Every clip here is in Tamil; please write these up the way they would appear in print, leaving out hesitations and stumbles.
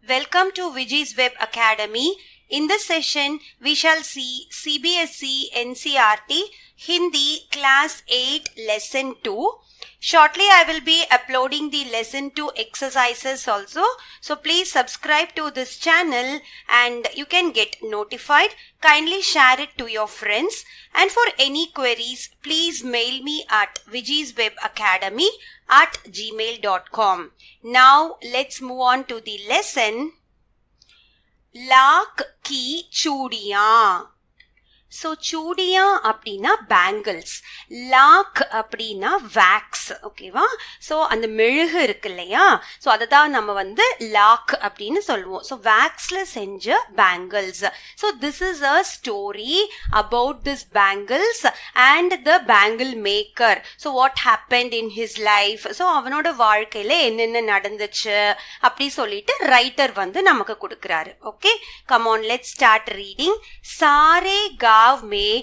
Welcome to Viji's Web Academy. In this session, we shall see CBSE NCERT Hindi Class 8 Lesson 2. Shortly, I will be uploading the Lesson 2 exercises also. So, please subscribe to this channel and you can get notified. Kindly share it to your friends. And for any queries, please mail me at vijiswebacademy@gmail.com. Now, let's move on to the lesson. Lakh की चूड़ियां. So, चूड़ियां அப்படினா bangles, லாக் அப்படினா wax, ஓகேவா? So, அந்த மெழுகு இருக்கு இல்லையா? So, அததான் நம்ம வந்து லாக் அப்படின்னு சொல்லுவோம். So, waxல செஞ்ச bangles. So, this is a story about this bangles and the bangle maker. So, what happened in his life? So, அவனோட வாழ்க்கையில என்னென்ன நடந்துச்சு அப்படி சொல்லிட்டு ரைட்டர் வந்து நமக்கு கொடுக்கிறாரு. Okay? Come on, let's start reading. सारे गांव में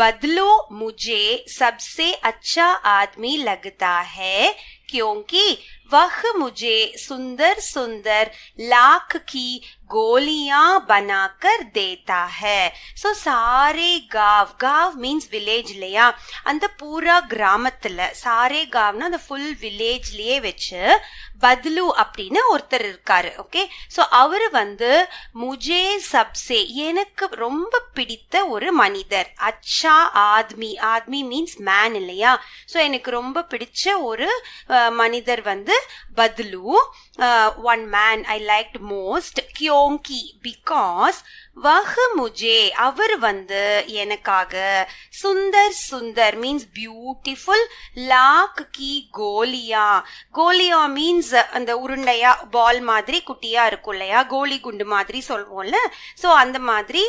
बदलो मुझे सबसे अच्छा आदमी लगता है क्योंकि वह मुझे सुंदर सुंदर लाख की गोलियां बनाकर देता है. So, सारे गाव means village இல்லையா? அந்த பூரா கிராமத்துல சாரே காவ்னா அந்த ஃபுல் வில்லேஜ்லயே வச்சு பத்லு அப்படின்னு ஒருத்தர் இருக்காரு. ஓகே, ஸோ அவரு வந்து முஜே சப்சே எனக்கு ரொம்ப பிடித்த ஒரு மனிதர். அச்சா ஆத்மி, ஆத்மி மீன்ஸ் மேன் இல்லையா? ஸோ எனக்கு ரொம்ப பிடிச்ச ஒரு மனிதர் வந்து Badlu. One man I liked most. கியோங்கி பிகாஸ் வஹ் முஜே அவர் வந்து எனக்காக சுந்தர் சுந்தர் மீன்ஸ் பியூட்டிஃபுல் லாக் கி கோலியா, கோலியா மீன்ஸ் அந்த உருண்டையா பால் மாதிரி குட்டியா இருக்கும் இல்லையா, கோலி குண்டு மாதிரி சொல்வோம்ல. ஸோ அந்த மாதிரி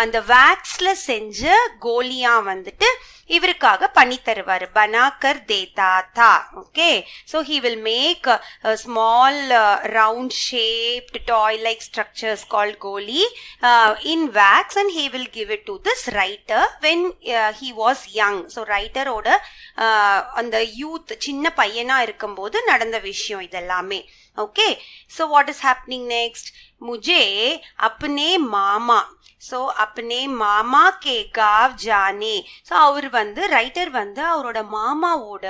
அந்த வேக்ஸ்ல செஞ்ச கோலியா வந்துட்டு இவருக்காக பண்ணி தருவாரு. பனாக்கர் தேதா தா. Okay, so he will make small round shaped toy like structures called கோலி in wax and he will give it to this writer when he was young. So writer ஓட அந்த யூத் சின்ன பையனா இருக்கும்போது நடந்த விஷயம் இதெல்லாமே. Okay, so what is happening next? मुझे अपने मामा, so अपने मामा के गांव जाने. so அவர் வந்து ரைட்டர் வந்து அவரோட மாமாவோட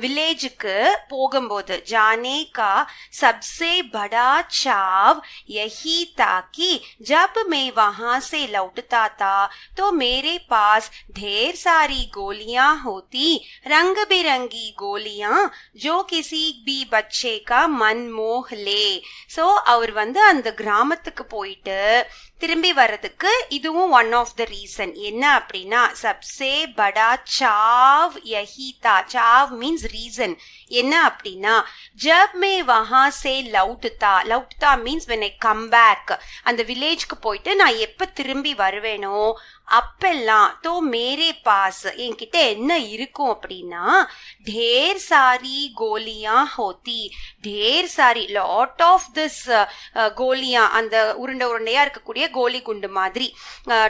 வில்லேஜுக்கு போகும்போது जाने का सबसे बड़ा चाव यही था कि जब मैं वहां से लौटता था तो मेरे पास ढेर सारी गोलियां होती, रंग बिरंगी गोलियां जो किसी भी बच्चे का मन मोह ले. so அவர் வந்து அந்த கிராமத்துக்கு போயிட்டு திரும்பி வர்றதுக்கு இதுவும் ஒன் ஆஃப் த ரீசன். என்ன அப்படின்னா சப்சே படா சாவ் யஹி தா. சாவ் மீன்ஸ் ரீசன். என்ன அப்படின்னா ஜப் மே வஹா சே லவுட்தா, லவுட்தா means when I come back, அந்த வில்லேஜ்க்கு போயிட்டு நான் எப்ப திரும்பி வருவேனோ அப்பெல்லாம் தோ மேரே பாஸ் என்கிட்ட என்ன இருக்கும் அப்படின்னா ढेर सारी गोलियां होती, ढेर सारी லாட் ஆஃப் திஸ் கோலியா அந்த உருண்டை உருண்டையா இருக்கக்கூடிய கோலி குண்டு மாதிரி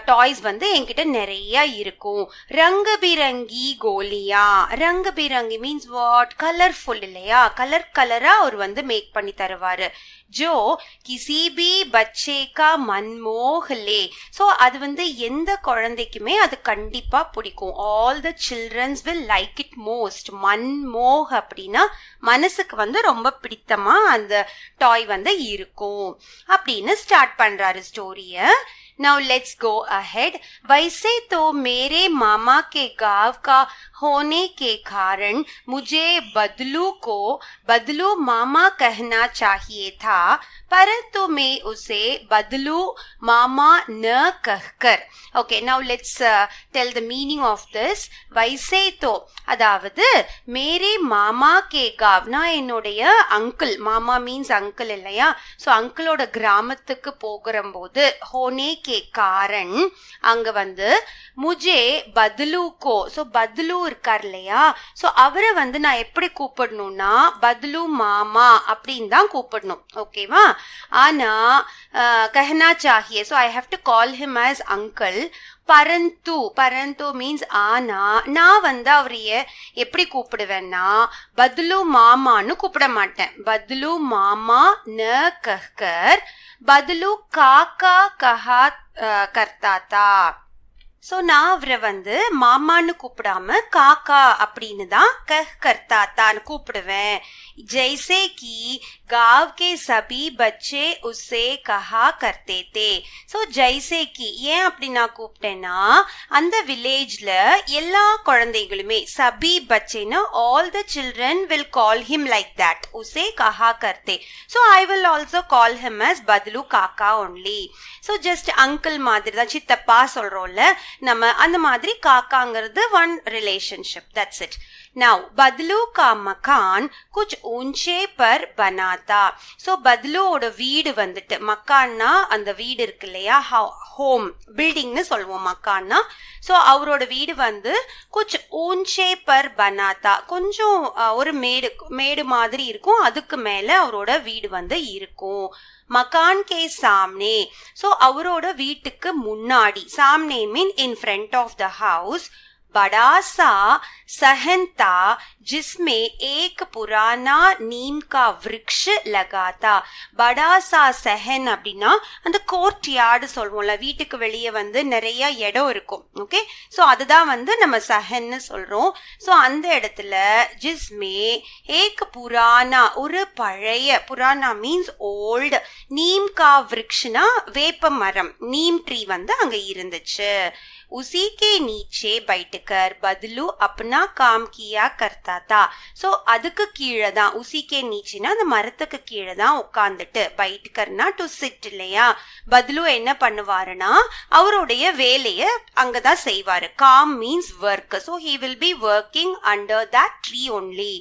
டாய்ஸ் வந்து என்கிட்ட நிறைய இருக்கும். ரங்க பிரங்கி கோலியா, ரங்க பிரங்கி மீன்ஸ் வாட், கலர்ஃபுல் இல்லையா? கலர் கலரா அவர் வந்து மேக் பண்ணி தருவாரு. ஜோ கிசி பி பச்சே கா மன்மோஹ் லே. ஸோ அது வந்து எந்த குழந்தைக்குமே அது கண்டிப்பா பிடிக்கும். All the childrens will like it most. மன்மோஹ் அப்படின்னா மனசுக்கு வந்து ரொம்ப பிடித்தமா அந்த டாய் வந்து இருக்கும் அப்படின்னு ஸ்டார்ட் பண்றாரு ஸ்டோரிய. Now let's go ahead. वैसे तो मेरे मामा के गांव का होने के कारण मुझे बदलू को बदलू मामा कहना चाहिए था, परंतु मैं उसे बदलू मामा न कहकर. Okay, now let's tell the meaning of this. वैसे तो அதாவது மேரே மாமா கே காவ்னா என்னுடைய அங்கிள், மாமா மீன்ஸ் அங்கிள் இல்லையா? ஸோ அங்கிளோட கிராமத்துக்கு போகிறம்போது ஹோனே கே காரன் அங்க வந்து முஜே பத்லுக்கோ, ஸோ பத்லு இருக்கார் இல்லையா? ஸோ அவரை வந்து நான் எப்படி கூப்பிடணும்னா பத்லு மாமா அப்படின்னு தான் கூப்பிடணும். ஓகேவா? ஆனா कहना चाहिए, so I have to call him as uncle. பரந்து, பரந்து மீன்ஸ் ஆனா, நான் வந்து அவரைய எப்படி கூப்பிடுவேன்னா பத்லு மாமான்னு கூப்பிட மாட்டேன். பத்லு மாமா ந கஹ்கர் பத்லு காக்கா கஹா கர்த்தாத்தா. ஸோ நான் அவரை வந்து மாமான்னு கூப்பிடாம காக்கா அப்படின்னு தான் கஹ் கர்த்தாத்தான்னு கூப்பிடுவேன். ஜெய்சே கி गांव के सभी बच्चे उसे कहा करते थे. ஸோ ஜெய்சே கி ஏன் அப்படி நான் கூப்பிட்டேன்னா அந்த வில்லேஜ்ல எல்லா குழந்தைகளுமே சபி பச்சேன்னா all the children will call him like that, உசே கஹா கர்த்தே. So I will also call him as Badlu காக்கா ஒன்லி. ஸோ ஜஸ்ட் அங்கிள் மாதிரி தான், சித்தப்பா சொல்றோம்ல நம்ம, அந்த மாதிரி காக்காங்கிறது one relationship. That's it. Now, Badlu का मकान कुछ ऊंचे पर बना था. So, பத்லுவோட வீடு வந்துட்டு, மக்கான்னா அந்த வீடு இருக்கு இல்லையா, ஹோம் பில்டிங்னு சொல்லுவோம் மக்கான்னா. ஸோ அவரோட வீடு வந்து குச் ஊஞ்சே பர் பனாத்தா, கொஞ்சம் ஒரு மேடு மாதிரி இருக்கும், அதுக்கு மேல அவரோட வீடு வந்து இருக்கும். மகான் கே சாம்னே, ஸோ அவரோட வீட்டுக்கு முன்னாடி, சாம்னே mean in front of the house, बड़ा सा सहन था जिसमें एक पुराना नीम का वृक्ष लगा था. बड़ा सा सहन அப்படின்னா அந்த கோர்ட் யார்டு சொல்வோம்ல, வீட்டுக்கு வெளியே வந்து நிறைய இடம் இருக்கும். ஓகே, ஸோ அதுதான் வந்து நம்ம சஹன்னு சொல்றோம். ஸோ அந்த இடத்துல ஜிஸ்மே ஏக் புரானா, ஒரு பழைய, புரானா மீன்ஸ் ஓல்டு, நீம் கா விருக்ஷ்னா வேப்ப மரம், நீம் ட்ரீ வந்து அங்க இருந்துச்சு. उसी के नीचे बैठकर बदलू अपना काम किया करता था. सो அதுக்கு கீழே தான், उसी के नीचेனா அந்த மரத்துக்கு கீழே தான் உட்கார்ந்துட்டு, बैठकरனா டு சிட் இல்லையா, பத்லு என்ன பண்ணுவாருன்னா அவருடைய வேலையை அங்கதான் செய்வாரு. Com means work. So he will be working under that tree only.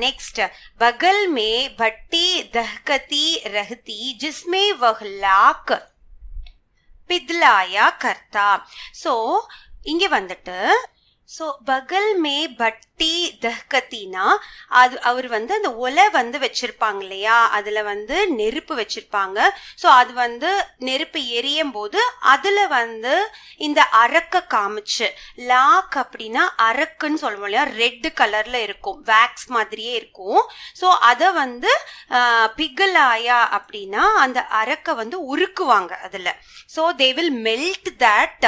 Next, बगल में भट्टी दहकती रहती जिसमें वह लाख பித்லாயா கர்த்தா. ஸோ இங்க வந்துட்டு, ஸோ பகல் மே பட்டி தஹ்கத்தினா, அது அவர் வந்து அந்த ஒலை வந்து வச்சிருப்பாங்க இல்லையா, அதுல வந்து நெருப்பு வச்சிருப்பாங்க. ஸோ அது வந்து நெருப்பு எரியும் போது அதுல வந்து இந்த அரக்க காமிச்சு, லாக் அப்படின்னா அரக்குன்னு சொல்லுவோம் இல்லையா, ரெட் கலர்ல இருக்கும், வேக்ஸ் மாதிரியே இருக்கும். ஸோ அதை வந்து பிகலாயா அப்படின்னா அந்த அரக்க வந்து உருக்குவாங்க அதுல. So they will melt that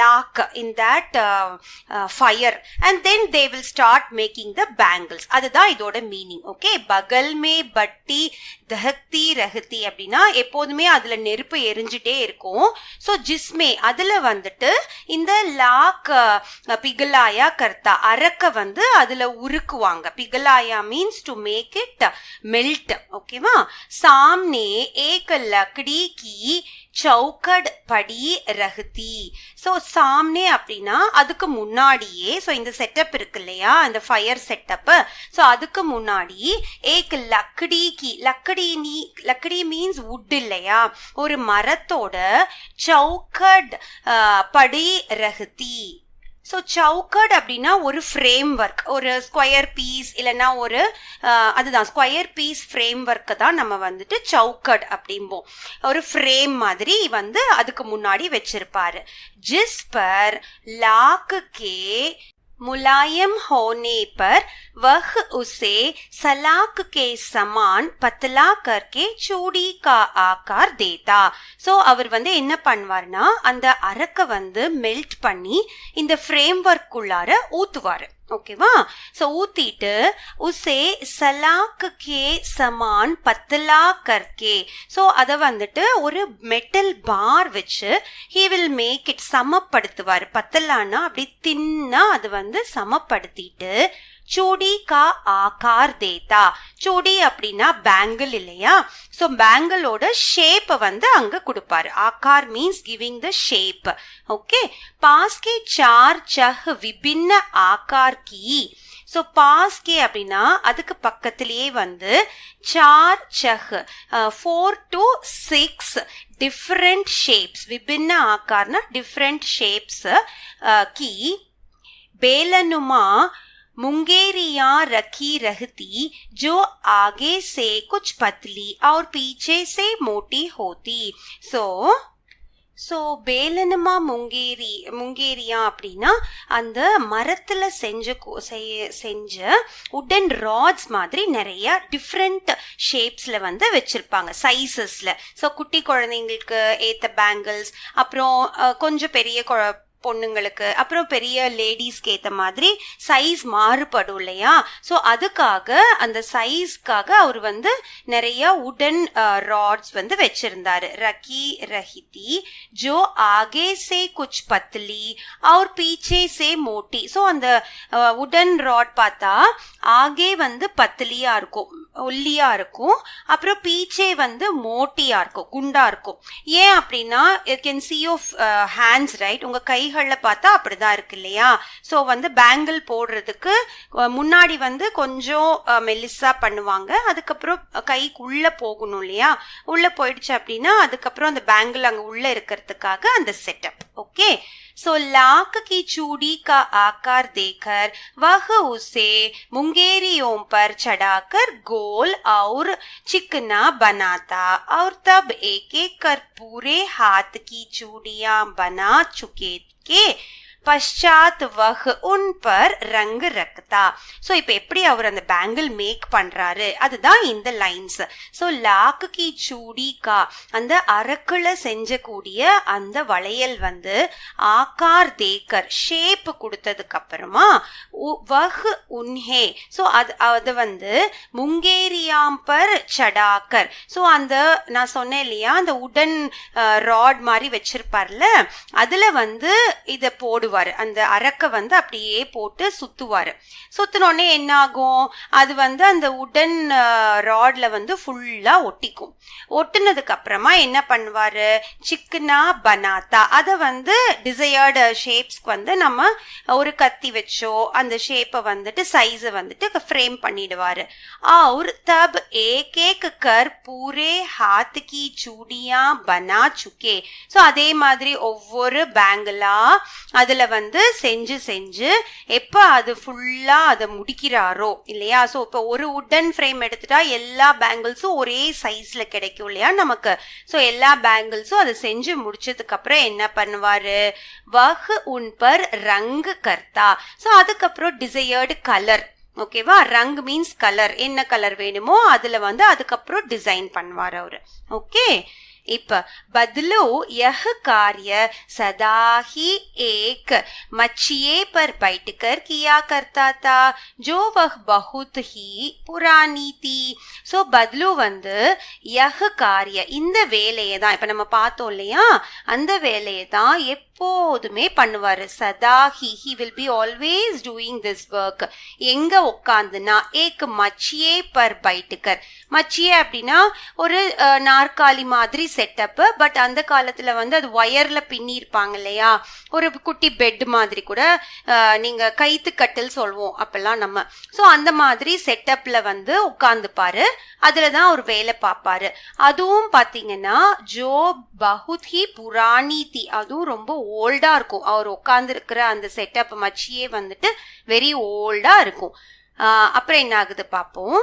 lac in that fire and then they will start making the bangles. அதுதான் இதோட மீனிங். ஓகே, பகல் மே பட்டி தஹக்தி ரஹத்தி அப்படின்னா எப்போதுமே அதுல நெருப்பு எரிஞ்சுட்டே இருக்கும். ஸோ ஜிஸ்மே அதுல வந்துட்டு இந்த லாக் பிகலாயா கர்த்தா, அரக்க வந்து அதுல உருக்குவாங்க. பிகலாயா means to make it melt. ஓகேவா. சாம்னே ஏக் லக்கடி கி சௌக்கட் படி ரஹதி. ஸோ சாம்னே அப்படின்னா அதுக்கு முன்னாடியே, ஸோ இந்த செட்டப் இருக்கு இல்லையா, இந்த ஃபயர் செட்டப், ஸோ அதுக்கு முன்னாடி ஏக் லக்கடி கி, லக்கடி மீன்ஸ் வுட் இல்லையா, ஒரு மரத்தோட சௌக்கட் படி ரஹதி. ஸோ சவுக்கட் அப்படின்னா ஒரு ஃப்ரேம் ஒர்க், ஒரு ஸ்கொயர் பீஸ் இல்லைன்னா ஒரு அதுதான் ஸ்கொயர் பீஸ் ஃப்ரேம் ஒர்க்கை தான் நம்ம வந்துட்டு சவுக்கட் அப்படிம்போம். ஒரு ஃப்ரேம் மாதிரி வந்து அதுக்கு முன்னாடி வச்சிருப்பாரு. ஜிஸ் பர் லாக் கே मुलायम होने पर वह उसे सलाक के समान पतला करके चूड़ी का आकार देता. ஸோ அவர் வந்து என்ன பண்ணுவார்னா அந்த அரக்க வந்து மெல்ட் பண்ணி இந்த ஃப்ரேம் ஒர்க் உள்ளார ஊத்துவாரு. ஓகேவா. ஸோ ஊத்திட்டு உசே சலாக் கே சமான் பத்தலா கர்கே, ஸோ அதை வந்துட்டு ஒரு மெட்டல் பார் வச்சு ஹி வில் மேக் இட், சமப்படுத்துவார். பத்தலான்னா அப்படி தின்னா அது வந்து சமப்படுத்திட்டு चूड़ी का आकार देता. चूड़ी அப்படின்னா பேங்கிள் இல்லையா, ஸோ பேங்கிளோட ஷேப் வந்து அங்க கொடுப்பாரு. ஆகார் means giving the shape. Okay. பாஸ் கே சார் சஹ் விபின்ன ஆகார் கி. ஸோ பாஸ் கே அப்படின்னா அதுக்கு பக்கத்திலேயே வந்து சார் சஹ் 4 to 6 டிஃப்ரெண்ட் ஷேப்ஸ், விபின்ன ஆகார்னா டிஃப்ரெண்ட் ஷேப்ஸ் கி बेलनुमा मुंगेरियां रखी रहती जो आगे से कुछ पतली और पीछे से मोटी होती. सो ஸோ பேலனுமா முங்கேரியா அப்படின்னா அந்த மரத்துல செஞ்ச உடன் ராட்ஸ் மாதிரி நிறைய டிஃப்ரெண்ட் ஷேப்ஸ்ல வந்து வச்சிருப்பாங்க, சைசஸ்ல. ஸோ குட்டி குழந்தைங்களுக்கு ஏத்த பேங்கிள்ஸ், அப்புறம் கொஞ்சம் பெரிய பொண்ணுங்களுக்கு, அப்புறம் பெரிய லேடிஸ்க்கு ஏத்த மாதிரி சைஸ் மாறுபடும் இல்லையா? ஸோ அதுக்காக அந்த சைஸ்க்காக அவர் வந்து நிறைய உடன் ராட்ஸ் வந்து வச்சிருந்தாரு. ரஹிதி ஜோ ஆகே சே குச் பத்லி और पीछे से मोटी. ஸோ அந்த உடன் ராட் பார்த்தா ஆகே வந்து பத்லியா இருக்கும், ஒல்லியா இருக்கும், அப்புறம் பீச்சே வந்து மோட்டியா இருக்கும், குண்டா இருக்கும். ஏன் அப்படின்னா you can see of hands, right? உங்க கைகள்ல பார்த்தா அப்படிதான் இருக்கு இல்லையா? ஸோ வந்து பேங்கிள் போடுறதுக்கு முன்னாடி வந்து கொஞ்சம் மெல்லிசா பண்ணுவாங்க, அதுக்கப்புறம் கைக்குள்ள போகணும் இல்லையா? உள்ள போயிடுச்சு அப்படின்னா அதுக்கப்புறம் அந்த பேங்கிள் அங்க உள்ள இருக்கிறதுக்காக அந்த செட்டப். ஓகே, सो लाख की चूड़ी का आकार देकर वह उसे मुंगेरियों पर चढ़ाकर गोल और चिकना बनाता और तब एक एक कर पूरे हाथ की चूड़ियां बना चुके के பஷாத் வஹ் உன் பர் ரங் ரக்தா. ஸோ இப்போ எப்படி அவர் அந்த பேங்கிள் மேக் பண்றாரு அதுதான் இந்த லைன்ஸ். ஸோ லாக்கு கி சூடி கா, அந்த அரக்குல செஞ்சக்கூடிய அந்த வளையல் வந்து ஆக்கார் தேக்கர் ஷேப் கொடுத்ததுக்கு அப்புறமா வஹ் உன்ஹே, ஸோ அது வந்து முங்கேரியாம் பர் சடாக்கர். ஸோ அந்த நான் சொன்னேன் இல்லையா, அந்த உடன் ராட் மாதிரி வச்சிருப்பார்ல, அதுல வந்து இதை போடுவார். அந்த அரக்க வந்து அப்படியே போட்டு சுத்துவாரு. சுத்தினோடனே என்ன ஆகும், அது வந்து அந்த உடன் ராட்ல வந்து ஃபுல்லா ஒட்டிக்கும். ஒட்டுனதுக்கு அப்புறமா என்ன பண்ணுவாரு, சிக்கனா பனாத்தா, அதை வந்து டிசையர்டு ஷேப்ஸ்க்கு வந்து நம்ம ஒரு கத்தி வச்சோ அந்த ஷேப்பை வந்துட்டு சைஸை வந்துட்டு ஃப்ரேம் பண்ணிடுவாரு. और तब एक एक कर पूरे हाथ की चूड़ियां बना चुके. ஸோ அதே மாதிரி ஒவ்வொரு பேங்கிளா அதுல வந்து செஞ்சு எப்ப அது ஃபுல்லா அதை முடிக்கிறாரோ இல்லையா? ஸோ இப்போ ஒரு உடன் ஃப்ரேம் எடுத்துட்டா எல்லா பேங்கிள்ஸும் ஒரே சைஸ்ல கிடைக்கும் இல்லையா நமக்கு? ஸோ எல்லா பேங்கிள்ஸும் அதை செஞ்சு முடிச்சதுக்கு அப்புறம் என்ன பண்ணுவாரு, வஹ் உன் பர் ரங் கர்த்தா. ஸோ அதுக்கப்புறம் டிசையர்டு கலர், ஓகேவா? ரங் மீன்ஸ் கலர், என்ன கலர் வேணுமோ அதுல வந்து அதுக்கப்புறம் டிசைன் பண்ணுவார் அவரு. ஓகே, இப்ப बदलो यह कार्य सदा ही एक मच्छिए पर बैठकर किया करता था जो वह बहुत ही पुरानी थी. सो बदलू வந்து यह कार्य, இந்த வேலையை தான் இப்ப நம்ம பார்த்தோம் இல்லையா, அந்த வேலையை தான் எப்போதுமே பண்ணுவாரு. சதா he will be always doing this work. எங்க உட்காந்துனா ஏக் மச்சியே பர் பைட்டுக்கர். மச்சியே அப்படின்னா ஒரு நாற்காலி மாதிரி செட்டப், பட் அந்த காலத்துல வந்து அது ஒயர்ல பின்னி இருப்பாங்க இல்லையா, ஒரு குட்டி பெட் மாதிரி கூட நீங்க கைத்து கட்டில் சொல்வோம் அப்பெல்லாம் நம்ம. ஸோ அந்த மாதிரி செட்டப்ல வந்து உட்கார்ந்துப்பாரு, அதுலதான் ஒரு வேலை பார்ப்பாரு. அதுவும் பாத்தீங்கன்னா ஜோ பகுத் ஹி புராணி தி, அதுவும் ரொம்ப ஓல்டா இருக்கும். அவர் உட்கார்ந்து இருக்கிற அந்த செட்டப் மச்சியே வந்துட்டு வெரி ஓல்டா இருக்கும். அப்புறம் என்ன ஆகுது பார்ப்போம்.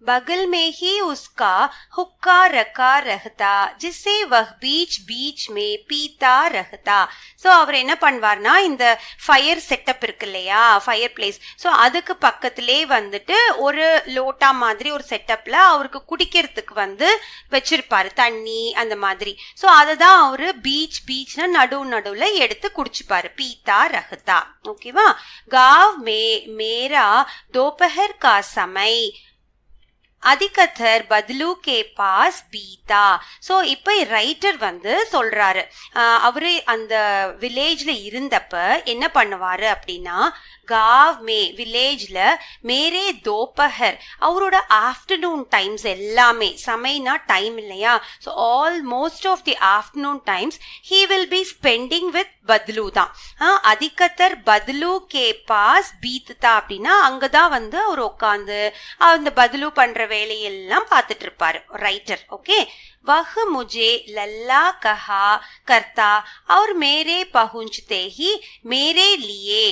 बगल में ही उसका हुक्का रखा रहता जिसे वह बीच बीच में पीता रहता. ஸோ அவர் என்ன பண்ணுவார்னா, இந்த ஃபயர் செட்டப் இருக்கு இல்லையா, ஃபயர் பிளேஸ், ஸோ அதுக்கு பக்கத்திலே வந்துட்டு ஒரு லோட்டா மாதிரி ஒரு செட்டப்ல அவருக்கு குடிக்கிறதுக்கு வந்து வச்சிருப்பாரு தண்ணி அந்த மாதிரி. ஸோ அதை தான் அவரு பீச்னா நடுவுல எடுத்து குடிச்சுப்பாரு, பீத்தா ரஹ்தா. ஓகேவா? गाँव में मेरा दोपहर का समय அதிகத்தர் பத்லு கே பாஸ் பீதா. ஸோ இப்போ ரைட்டர் வந்து சொல்றாரு, அவரு அந்த வில்லேஜ்ல இருந்தப்ப என்ன பண்ணுவாரு அப்படின்னா, गाँव में வில்லேஜ்ல மேரே தோப்பஹர், அவரோட ஆஃப்டர்நூன் டைம்ஸ் எல்லாமே, சமைனா டைம் இல்லையா, so all most of the afternoon times he will be spending with Badlu தான். அதிகத்தர் பத்லு கே பாஸ் பீத்தா அப்படின்னா அங்கதான் வந்து அவர் உட்காந்து அந்த பத்லு பண்ற வேலையெல்லாம் பார்த்துட்டு இருப்பாரு ரைட்டர். ஓகே, वह मुझे लल्ला कहा करता और मेरे पहुंचते ही मेरे लिए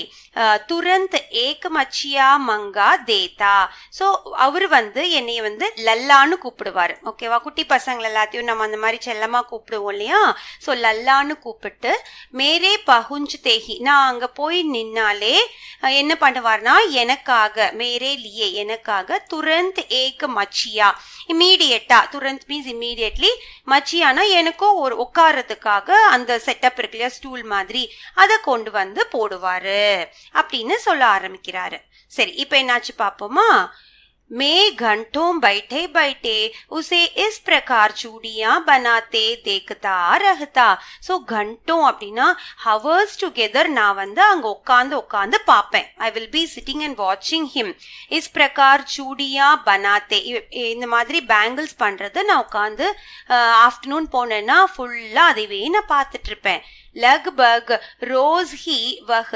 तुरंत एक मच्छिया मंगा देता. ஸோ அவர் வந்து என்னைய வந்து லல்லான்னு கூப்பிடுவாரு. ஓகேவா, குட்டி பசங்களை எல்லாத்தையும் நம்ம அந்த மாதிரி செல்லமா கூப்பிடுவோம் இல்லையா? ஸோ லல்லான்னு கூப்பிட்டு மேரே பகுஞ்சு தேகி, நான் அங்க போய் நின்னாலே என்ன பண்ணுவார்னா எனக்காக, மேரே லியே எனக்காக, துரந்த் ஏக் மச்சியா இம்மீடியட்டா, துரந்த் மீன்ஸ் இம்மீடியட்லி, மச்சியானா எனக்கும் ஒரு உட்காரத்துக்காக அந்த செட்டப் இருக்கு இல்லையா, ஸ்டூல் மாதிரி, அதை கொண்டு வந்து போடுவாரு அப்படின்னு சொல்ல ஆரம்பிக்கிறாரு. சரி, இப்ப என்னாச்சு பாப்போமா. मैं घंटों बैठे बैठे उसे इस प्रकार चूड़ियां बनाते देखता रहता. ஸோ घंटों அப்படின்னா ஹவர்ஸ் டுகெதர் நான் வந்து அங்க உட்காந்து பார்ப்பேன். ஐ வில் பி சிட்டிங் அண்ட் வாட்சிங் ஹிம். இஸ் பிரகார் சூடியா பனாத்தே, இந்த மாதிரி பேங்கிள்ஸ் பண்றது நான் உட்காந்து ஆஃப்டர்நூன் போனேன்னா ஃபுல்லா அதைவே நான் பார்த்துட்டு இருப்பேன். लगभग रोज ही वह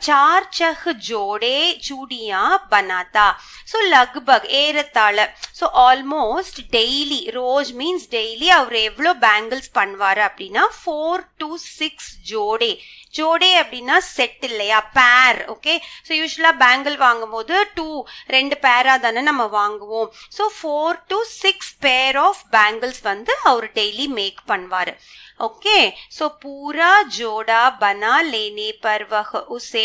चार चह जोड़े चूड़ियां बनाता. सो लगभग ஏறத்தாழ, ஸோ ஆல்மோஸ்ட் டெய்லி, ரோஸ் மீன்ஸ் டெய்லி அவர் எவ்வளோ பேங்கிள்ஸ் பண்ணுவாரு அப்படின்னா 4 to 6 ஜோடே. ஜோடே அப்படின்னா செட் இல்லையா, பேர். ஓகே, ஸோ யூஸ்வலா பேங்கிள் வாங்கும் போது 2 பேரா தானே நம்ம வாங்குவோம். ஸோ 4 to 6 பேர் ஆஃப் பேங்கிள்ஸ் வந்து அவர் டெய்லி மேக் பண்ணுவாரு. ओके, सो पूरा जोड़ा बना लेने पर वह उसे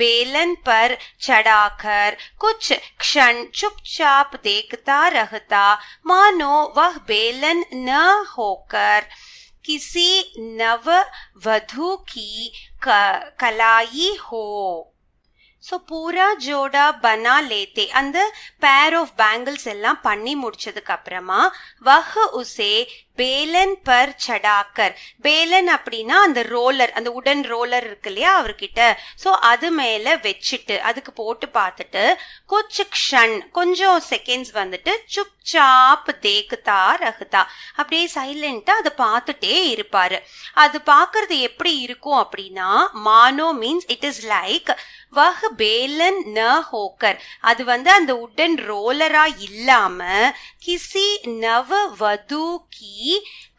बेलन पर चढ़ाकर कुछ क्षण चुपचाप देखता रहता, मानो वह बेलन न होकर किसी नव वधू की कलाई हो. ஸோ பூரா ஜோடா பனா லேத்தே, அந்த பேர் ஆஃப் பேங்கிள்ஸ் எல்லாம் பண்ணி முடிச்சதுக்கு அப்புறமா வஹ் உசே பேலன் பர் சடாக்கர், பேலன் அப்படின்னா அந்த ரோலர், அந்த உடன் ரோலர் இருக்கு இல்லையா அவர்கிட்ட, ஸோ அது மேல வச்சுட்டு அதுக்கு போட்டு பார்த்துட்டு குச் க்ஷன், கொஞ்சம் செகண்ட்ஸ் வந்துட்டு சுப் சாப் தேக்குதா ரகுதா, அப்படியே சைலண்டா அதை பார்த்துட்டே இருப்பாரு. அது பார்க்கறது எப்படி இருக்கும் அப்படின்னா, மானோ மீன்ஸ் இட் இஸ் லைக் வஹ் பேலன் ந ஹோக்கர், அது வந்து அந்த உடன் ரோலரா இல்லாம கிசி நவ வது கி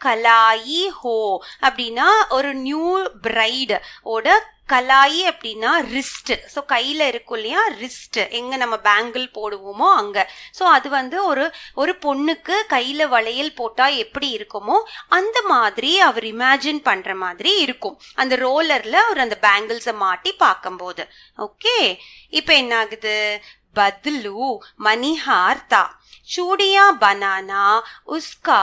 கலாயி ஹோ, அப்படின்னா ஒரு நியூ பிரைட் ஓட கலாயி அப்படின்னா ரிஸ்ட். ஸோ கையில இருக்கும் இல்லையா ரிஸ்ட், எங்க நம்ம பேங்கிள் போடுவோமோ அங்க. ஸோ அது வந்து ஒரு பொண்ணுக்கு கையில வளையல் போட்டா எப்படி இருக்குமோ அந்த மாதிரி அவர் இமேஜின் பண்ற மாதிரி இருக்கும் அந்த ரோலர்ல அவர் அந்த பேங்கிள்ஸை மாட்டி பார்க்கும்போது. ஓகே, இப்ப என்ன ஆகுது, बदलू मनिहार था, चूड़ियां बनाना उसका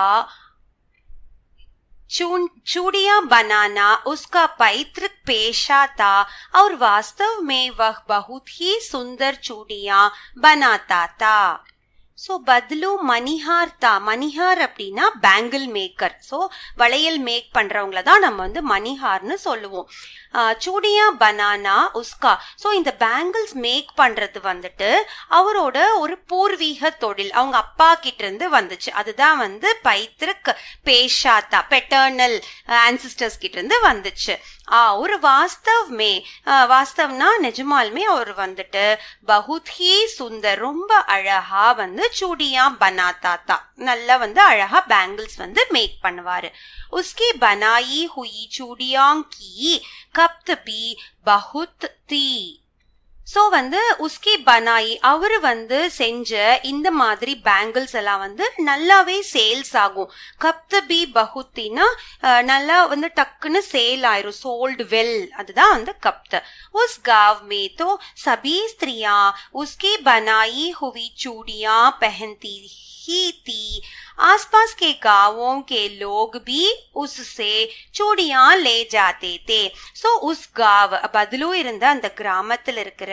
चूड़ियां बनाना उसका पैतृक पेशा था और वास्तव में वह बहुत ही सुंदर चूड़ियां बनाता था. ஸோ பத்லு மணிஹார் தா, மணிஹார் அப்படின்னா பேங்கிள் மேக்கர். ஸோ வளையல் மேக் பண்றவங்கள தான் நம்ம வந்து மணிஹார்னு சொல்லுவோம். சூடியா பனானா உஸ்கா, ஸோ இந்த பேங்கிள்ஸ் மேக் பண்றது வந்துட்டு அவரோட ஒரு பூர்வீக தொழில், அவங்க அப்பா கிட்ட இருந்து வந்துச்சு. அதுதான் வந்து பைத்ருக் பேஷாத்தா, பெட்டர்னல் ஆன்சிஸ்டர்ஸ் கிட்ட இருந்து வந்துச்சு. ஒரு வாஸ்தவ்மே, வாஸ்தவ்னா நிஜமாலுமே அவர் வந்துட்டு பகுத் ஹி சுந்தர், ரொம்ப அழகா வந்து சூடியா பனாத்தா தா, நல்லா வந்து அழகா பேங்கிள்ஸ் வந்து மேக் பண்ணுவாரு. उसकी बनाई हुई चूड़ियों की कप्त भी बहुत थी. ஸோ வந்து உஸ்கி பனாயி, அவரு வந்து செஞ்ச இந்த மாதிரி பேங்கிள்ஸ் எல்லாம் வந்து நல்லாவே சேல்ஸ் ஆகும். கப்த பி பகுத்தினா நல்லா வந்து டக்குன்னு சேல் ஆயிரும், சோல்டு வெல், அதுதான் வந்து கப்த. உஸ் गांव में तो सभी स्त्रियां उसकी बनाई हुई चूड़ियां पहनती ही थी. आसपास के गांवों के लोग भी उससे चूड़ियां ले जाते थे. सो उस गांव, बदलू இருந்த அந்த கிராமத்தில் இருக்கிற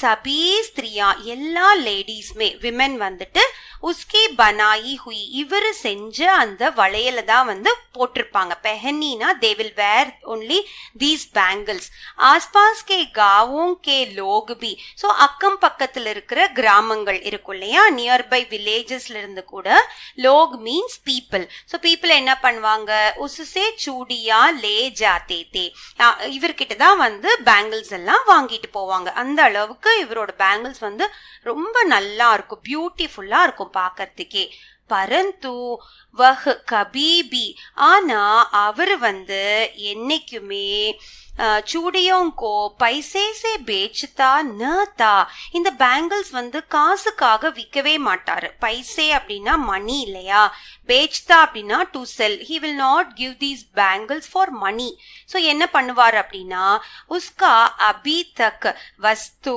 சபி ஸ்திரியா, எல்லா லேடிஸ்மே, விமென் வந்துட்டு உஸ்கி பனாயி ஹுய், இவர் செஞ்ச அந்த வளையல தான் வந்து போட்டிருப்பாங்க. பெஹனினா they will wear only these bangles. ஆஸ்பாஸ் கே காவோं के लोग भी, ஸோ அக்கம் பக்கத்தில் இருக்கிற கிராமங்கள் இருக்கும் இல்லையா, நியர்பை வில்லேஜஸ்ல இருந்து கூட Lok means people. So people என்ன பண்ணுவாங்க, உசுசே சூடியா லே ஜாத்தே தே, இவர்கிட்ட தான் வந்து பேங்கிள்ஸ் எல்லாம் வாங்கிட்டு போவாங்க. அந்த அளவுக்கு இவரோட பேங்கிள்ஸ் வந்து ரொம்ப நல்லா இருக்கும், பியூட்டிஃபுல்லா இருக்கும் பார்க்கறதுக்கே. பரந்து வஹ் கபீபி ஆனா அவர் வந்து என்னைக்குமே चूड़ियों को पैसे से बेचता न था. இந்த பேங்கிள்ஸ் வந்து காசுக்காக விற்கவே மாட்டாரு. பைசே அப்படின்னா மணி இல்லையா, बेचता அப்படின்னா to sell. he will not give these bangles for money. so என்ன பண்ணுவார் அப்படின்னா उसका अभी तक वस्तु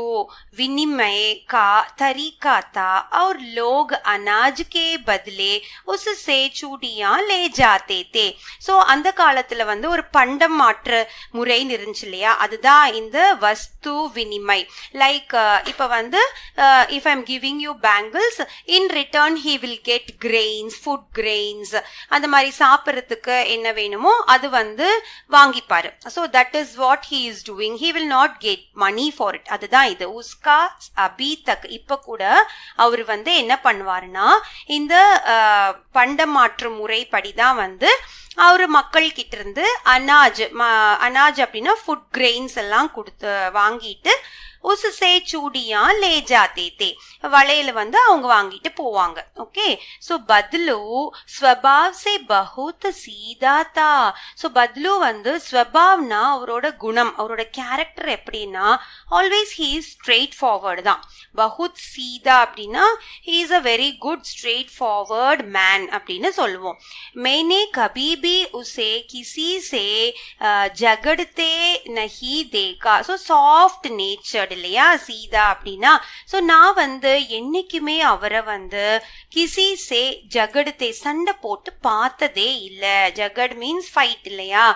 विनिमय का तरीका था और लोग अनाज के बदले उससे चूड़ियां ले जाते थे. so அந்த காலத்துல வந்து ஒரு பண்டம் மாற்று முறை இருந்துச்சு இல்லையா, அதுதான் இந்த வஸ்து வினிமை. லைக் இப்ப வந்து if I'm giving you bangles, in return he will get grains, food grains, அந்த மாதிரி சாப்பிட்றதுக்கு என்ன வேணுமோ அது வந்து வாங்கிப்பாரு. so that is what he is doing. he will not get money for it. அதுதான் இது உஸ்கா அபி தக். இப்ப கூட அவர் வந்து என்ன பண்ணுவாருன்னா இந்த பண்டமாற்று முறைப்படிதான் வந்து அவரு மக்கள் கிட்ட இருந்து அனாஜ் அப்படின்னா ஃபுட் கிரெயின்ஸ் எல்லாம் கொடுத்து வாங்கிட்டு उससे चूड़ियां ले जाते थे. வளையல வந்து அவங்க வாங்கிட்டு போவாங்க. ஓகே, சோ பத்லு ஸ்வபாவ் से बहुत सीधा था. சோ பத்லு வந்து ஸ்வபாவ்னா அவரோட குணம், அவரோட கேரக்டர் எப்படின்னா always he is straight forward தான். बहुत सीधा அப்படின்னா he is a very good straight forward man அப்படின்னு சொல்லுவோம். मैंने कभी भी उसे किसी से झगड़ते नहीं देखा. சோ சாஃப்ட் நேச்சர்ட் இல்லையா சீதா அப்படின்னா. சோ நான் வந்து என்னைக்குமே அவரை வந்து கிசி சே ஜகடுத்தே சண்டை போட்டு பார்த்ததே இல்லை. ஜகட் மீன்ஸ் ஃபைட் இல்லையா.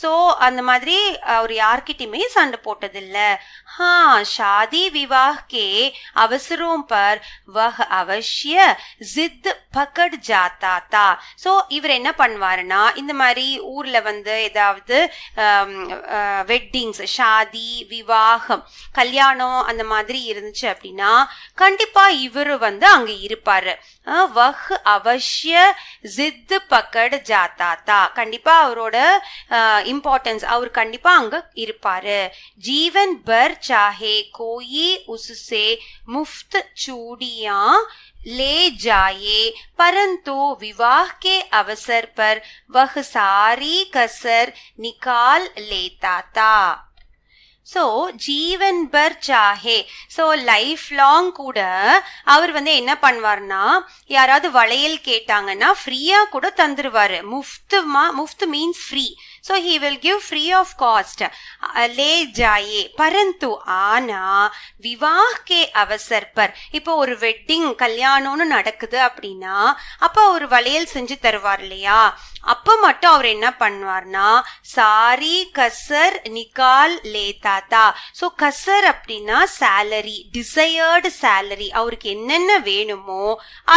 சோ அந்த மாதிரி அவர் யார்கிட்டயுமே சண்டை போட்டதில்ல. हाँ, शादी विवाह के अवसरों पर वह अवश्य जिद पकड़ जाता था. சோ இவர் என்ன பண்ணுவாருன்னா இந்த மாதிரி ஊர்ல வந்து ஏதாவது வெட்டிங்ஸ், ஷாதி, விவாகம், கல்யாணம் அந்த மாதிரி இருந்துச்சு அப்படின்னா கண்டிப்பா இவரு வந்து அங்க இருப்பாரு. வஹ் அவசிய ஜித் பக்கட் ஜாத்தா தா. கண்டிப்பா அவரோட இம்பார்ட்டன்ஸ், அவர் கண்டிப்பா அங்க இருப்பாரு. ஜீவன் பர் चाहे कोई उससे मुफ्त चूड़ियां ले जाए, परंतु विवाह के अवसर पर वह सारी कसर निकाल लेता था. சோ ஜீவன் பர் சாஹே. சோ லைஃப் லாங் கூட அவர் வந்து என்ன பண்ணுவார்னா யாராவது வளையல் கேட்டாங்கன்னா ஃப்ரீயா கூட தந்துருவாரு. முஃப்த் means free. So he will give free of cost. லே ஜாயே பரந்து ஆனா விவாஹ் கே அவசர் பர். இப்போ ஒரு வெட்டிங் கல்யாணம்னு நடக்குது அப்படின்னா அப்ப ஒரு வளையல் செஞ்சு தருவார் இல்லையா, அப்ப மட்டும் அவர் என்ன பண்ணுவார்னா சாரி கசர் நிகால் லேதாதா. சோ கசர் அப்படின்னா சேலரி, டிசையர்டு சேலரி. அவருக்கு என்னென்ன வேணுமோ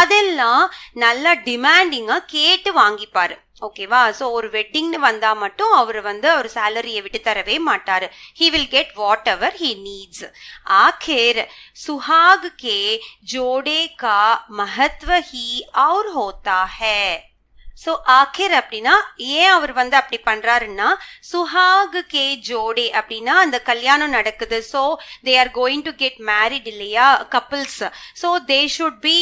அதெல்லாம் நல்லா டிமாண்டிங்கா கேட்டு வாங்கிப்பாரு. ஓகேவா. சோ ஒரு வெட்டிங்னு வந்தா மட்டும் அவர் வந்து அவர் சேலரியை விட்டு தரவே மாட்டாரு. he will get whatever he needs. आखिर सुहाग के जोड़े का महत्व ही और होता है. சோ ஆகிர் அப்படின்னா ஏன் அவர் வந்து அப்படி பண்றாருன்னா சுஹாக் கே ஜோடே அப்படின்னா அந்த கல்யாணம் நடக்குது. So they are going to get married இல்லையா couples. So they should be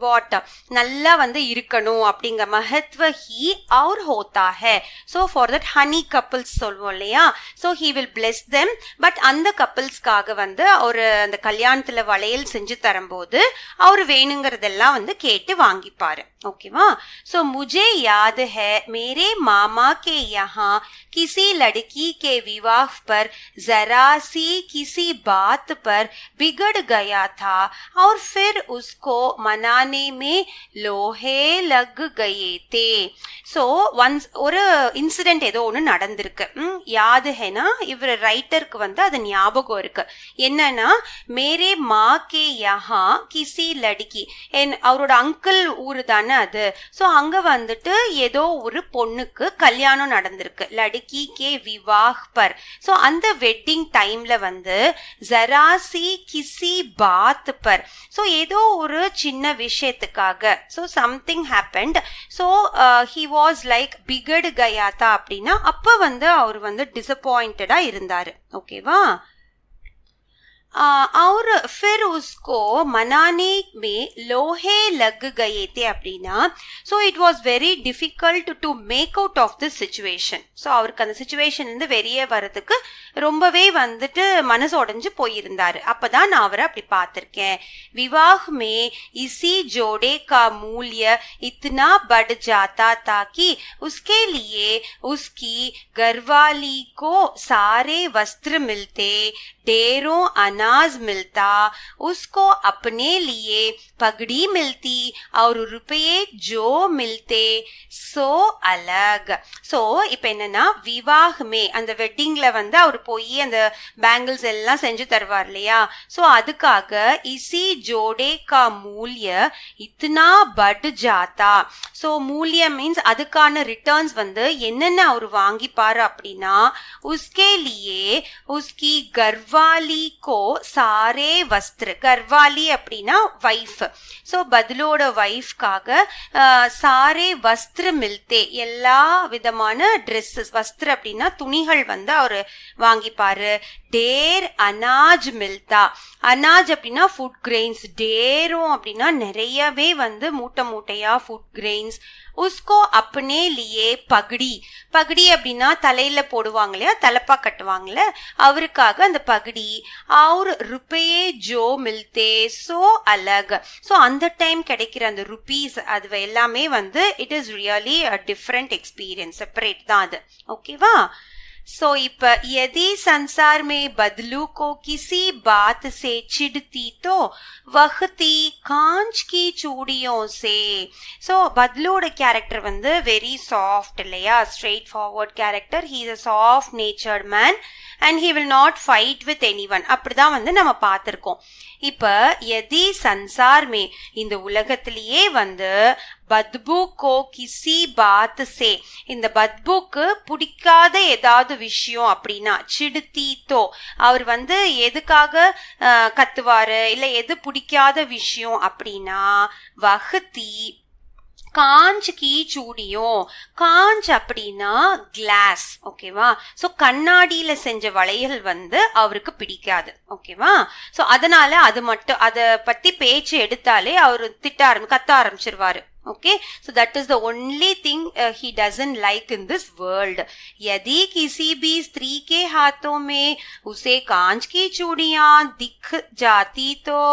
what நல்லா வந்து இருக்கணும் அப்படிங்க மஹத்வ ஹி और होता है. So for that honey couples சொல்வோம் இல்லையா. So he will bless them. But அந்த கப்பிள்ஸ்க்காக வந்து அவரு அந்த கல்யாணத்துல வளையல் செஞ்சு தரும்போது அவரு வேணுங்கிறதெல்லாம் வந்து கேட்டு வாங்கிப்பாரு. ஓகேவா. सो मुझे याद है मेरे मामा के यहाँ किसी लड़की के विवाह पर जरा सी किसी बात पर बिगड़ गया था और फिर उसको मनाने में लोहे लग गए थे. सो once ஒரு இன்சிடென்ட் ஏதோ ஒன்று நடந்திருக்கு. யாது ஹேனா இவர் ரைட்டருக்கு வந்து அது ஞாபகம் இருக்கு. என்னன்னா மேரே மா கே யஹா கிசி லடுக்கி, அவரோட அங்கிள் ஊரு தானே அது. சோ அங்க வந்துட்டு ஏதோ ஒரு பொண்ணுக்கு கல்யாணம் நடந்திருக்கு. லடுக்கி கே விவாஹ் பர். சோ அந்த வெட்டிங் டைம்ல வந்து ஜராசி கிசி பாத் பர். சோ ஏதோ ஒரு சின்ன விஷயத்துக்காக so something happened. So he was like பிகட் கயாத்தா அப்படின்னா அப்ப வந்து அவர் வந்து டிசப்பாயிண்டடா இருந்தாரு. ஓகேவா. और फिर उसको मनाने में लोहे लग गए थे அப்படின்னா so it was very difficult to make out of the situation. So அவருக்கு அந்த சிச்சுவேஷன் இருந்து வெளியே வர்றதுக்கு ரொம்பவே வந்துட்டு மனசு உடைஞ்சு போயிருந்தாரு. அப்பதான் நான் அவரை அப்படி பார்த்திருக்கேன். विवाह में इसी जोड़े का मूल्य इतना बढ़ जाता था कि उसके लिए उसकी घरवाली को सारे वस्त्र मिलते, ढेरों अनाज मिलता, उसको अपने लिए पगड़ी मिलती और रुपये जो मिलते सो अलग. சோ இப்ப என்னன்னா விவாஹ்மே அந்த வெட்டிங்ல வந்து அவர் போய் அந்த பேங்கிள்ஸ் எல்லாம் செஞ்சு தருவார் இல்லையா. சோ அதுக்காக இசி ஜோடே கா மூல்ய இத்தனா பட் ஜாத்தா. சோ மூல்யம் மீன்ஸ் அதுக்கான ரிட்டர்ன்ஸ் வந்து என்னென்ன அவர் வாங்கிப்பாரு அப்படின்னா உஸ்கே லியே உஸ்கி கர்வாலி கோ சாரே வஸ்திர. கர்வாலி அப்படின்னா வைஃப். சோ பதிலோட வைஃப்காக சாரே வஸ்திர மில்தே எல்லா விதமான ட்ரெஸ்ஸஸ். வஸ்திர அப்படின்னா துணிகள் வந்து அவரு வாங்கிப்பாரு. டேர் அனாஜ் மில்தா. அனாஜ் அப்படின்னா ஃபுட் கிரெயின்ஸ். டேரும் அப்படின்னா நிறையவே வந்து மூட்டை மூட்டையா ஃபுட் கிரெயின்ஸ். உஸ்கோ அப்னே லியே பகடி. பகடி அப்படின்னா தலையில போடுவாங்க இல்லையா, தலப்பா கட்டுவாங்கல்ல, அவருக்காக அந்த பகடி. அவர் ருப்பையே ஜோ மில்தே சோ அலக். ஸோ அந்த டைம் கிடைக்கிற அந்த ருபீஸ் அது எல்லாமே வந்து it is really a different experience. Separate தான் அது. ஓகேவா. सो यदि संसार में बदलू को किसी बात से चिढ़ती तो वह थी कांच की चूड़ियों से. सो बदलूड कैरेक्टर வந்து very soft இல்லையா, straight forward character. he is a soft natured man and he will not fight with anyone. அப்படிதான் வந்து நம்ம பார்த்திருக்கோம். இப்ப यदि संसार में இந்த உலகத்திலேயே வந்து பத்பு கோ கிசி பாத் சே, இந்த பத்புக்கு பிடிக்காத ஏதாவது விஷயம் அப்படின்னா சிடுத்தி தோ, அவர் வந்து எதுக்காக கத்துவாரு இல்ல எது பிடிக்காத விஷயம் அப்படின்னா வஹ்தி காஞ்ச் கீ சூடியும். காஞ்ச் அப்படின்னா கிளாஸ். ஓகேவா. சோ கண்ணாடியில செஞ்ச வளையல் வந்து அவருக்கு பிடிக்காது. ஓகேவா. சோ அதனால அது மட்டும் அத பத்தி பேச்சு எடுத்தாலே அவரு கத்த ஆரம்பிச்சிருவாரு. Okay, so that is the only thing he doesn't like in this world. यदि किसी भी स्त्री के हाथों में उसे कांच की चूड़ियां दिख जाती तो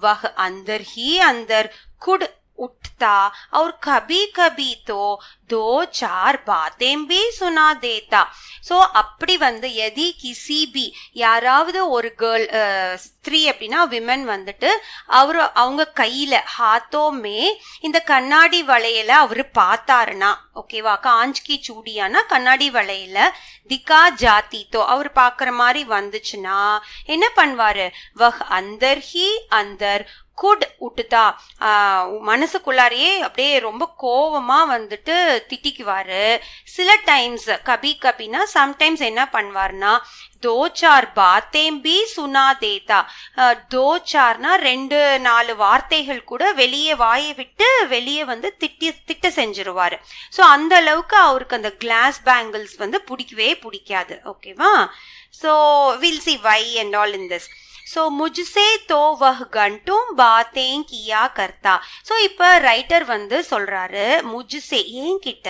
वह अंदर ही अंदर खुद उठता और कभी कभी तो 2-4 बातें भी सुना देता. सो அப்படி வந்து எதி கிசி பி யாராவது ஒரு கேர்ள் ஸ்திரீ அப்படின்னா விமன் வந்துட்டு அவங்க கையில ஹாத்தோமே இந்த கண்ணாடி வளையல அவரு பார்த்தாருன்னா, ஓகேவா, காஞ்ச்கி சூடியானா கண்ணாடி வளையல திகா ஜாத்தித்தோ அவர் பாக்குற மாதிரி வந்துச்சுன்னா என்ன பண்ணுவாரு, வஹ் அந்தர் ஹி அந்தர் குட் உட்டுதா, மனசுக்குள்ளாரையே அப்படியே ரொம்ப கோவமா வந்துட்டு திட்டிக்குவாரு. சில டைம்ஸ் கபி கபினா சம்டைம்ஸ் என்ன பண்ணுவாருன்னா 2-4 பாத்தேம் பி சுனா தேதா. 2-4னா 2-4 வார்த்தைகள் கூட வெளியே வாயை விட்டு வெளியே வந்து திட்ட செஞ்சிருவாரு. ஸோ அந்த அளவுக்கு அவருக்கு அந்த கிளாஸ் பேங்கிள்ஸ் வந்து பிடிக்கவே பிடிக்காது. ஓகேவா. So will see why and all in this. So मुझसे तो वह घंटों बातें किया करता. सो இப்ப ரைட்டர் வந்து சொல்றாரு முஜ்சே என்கிட்ட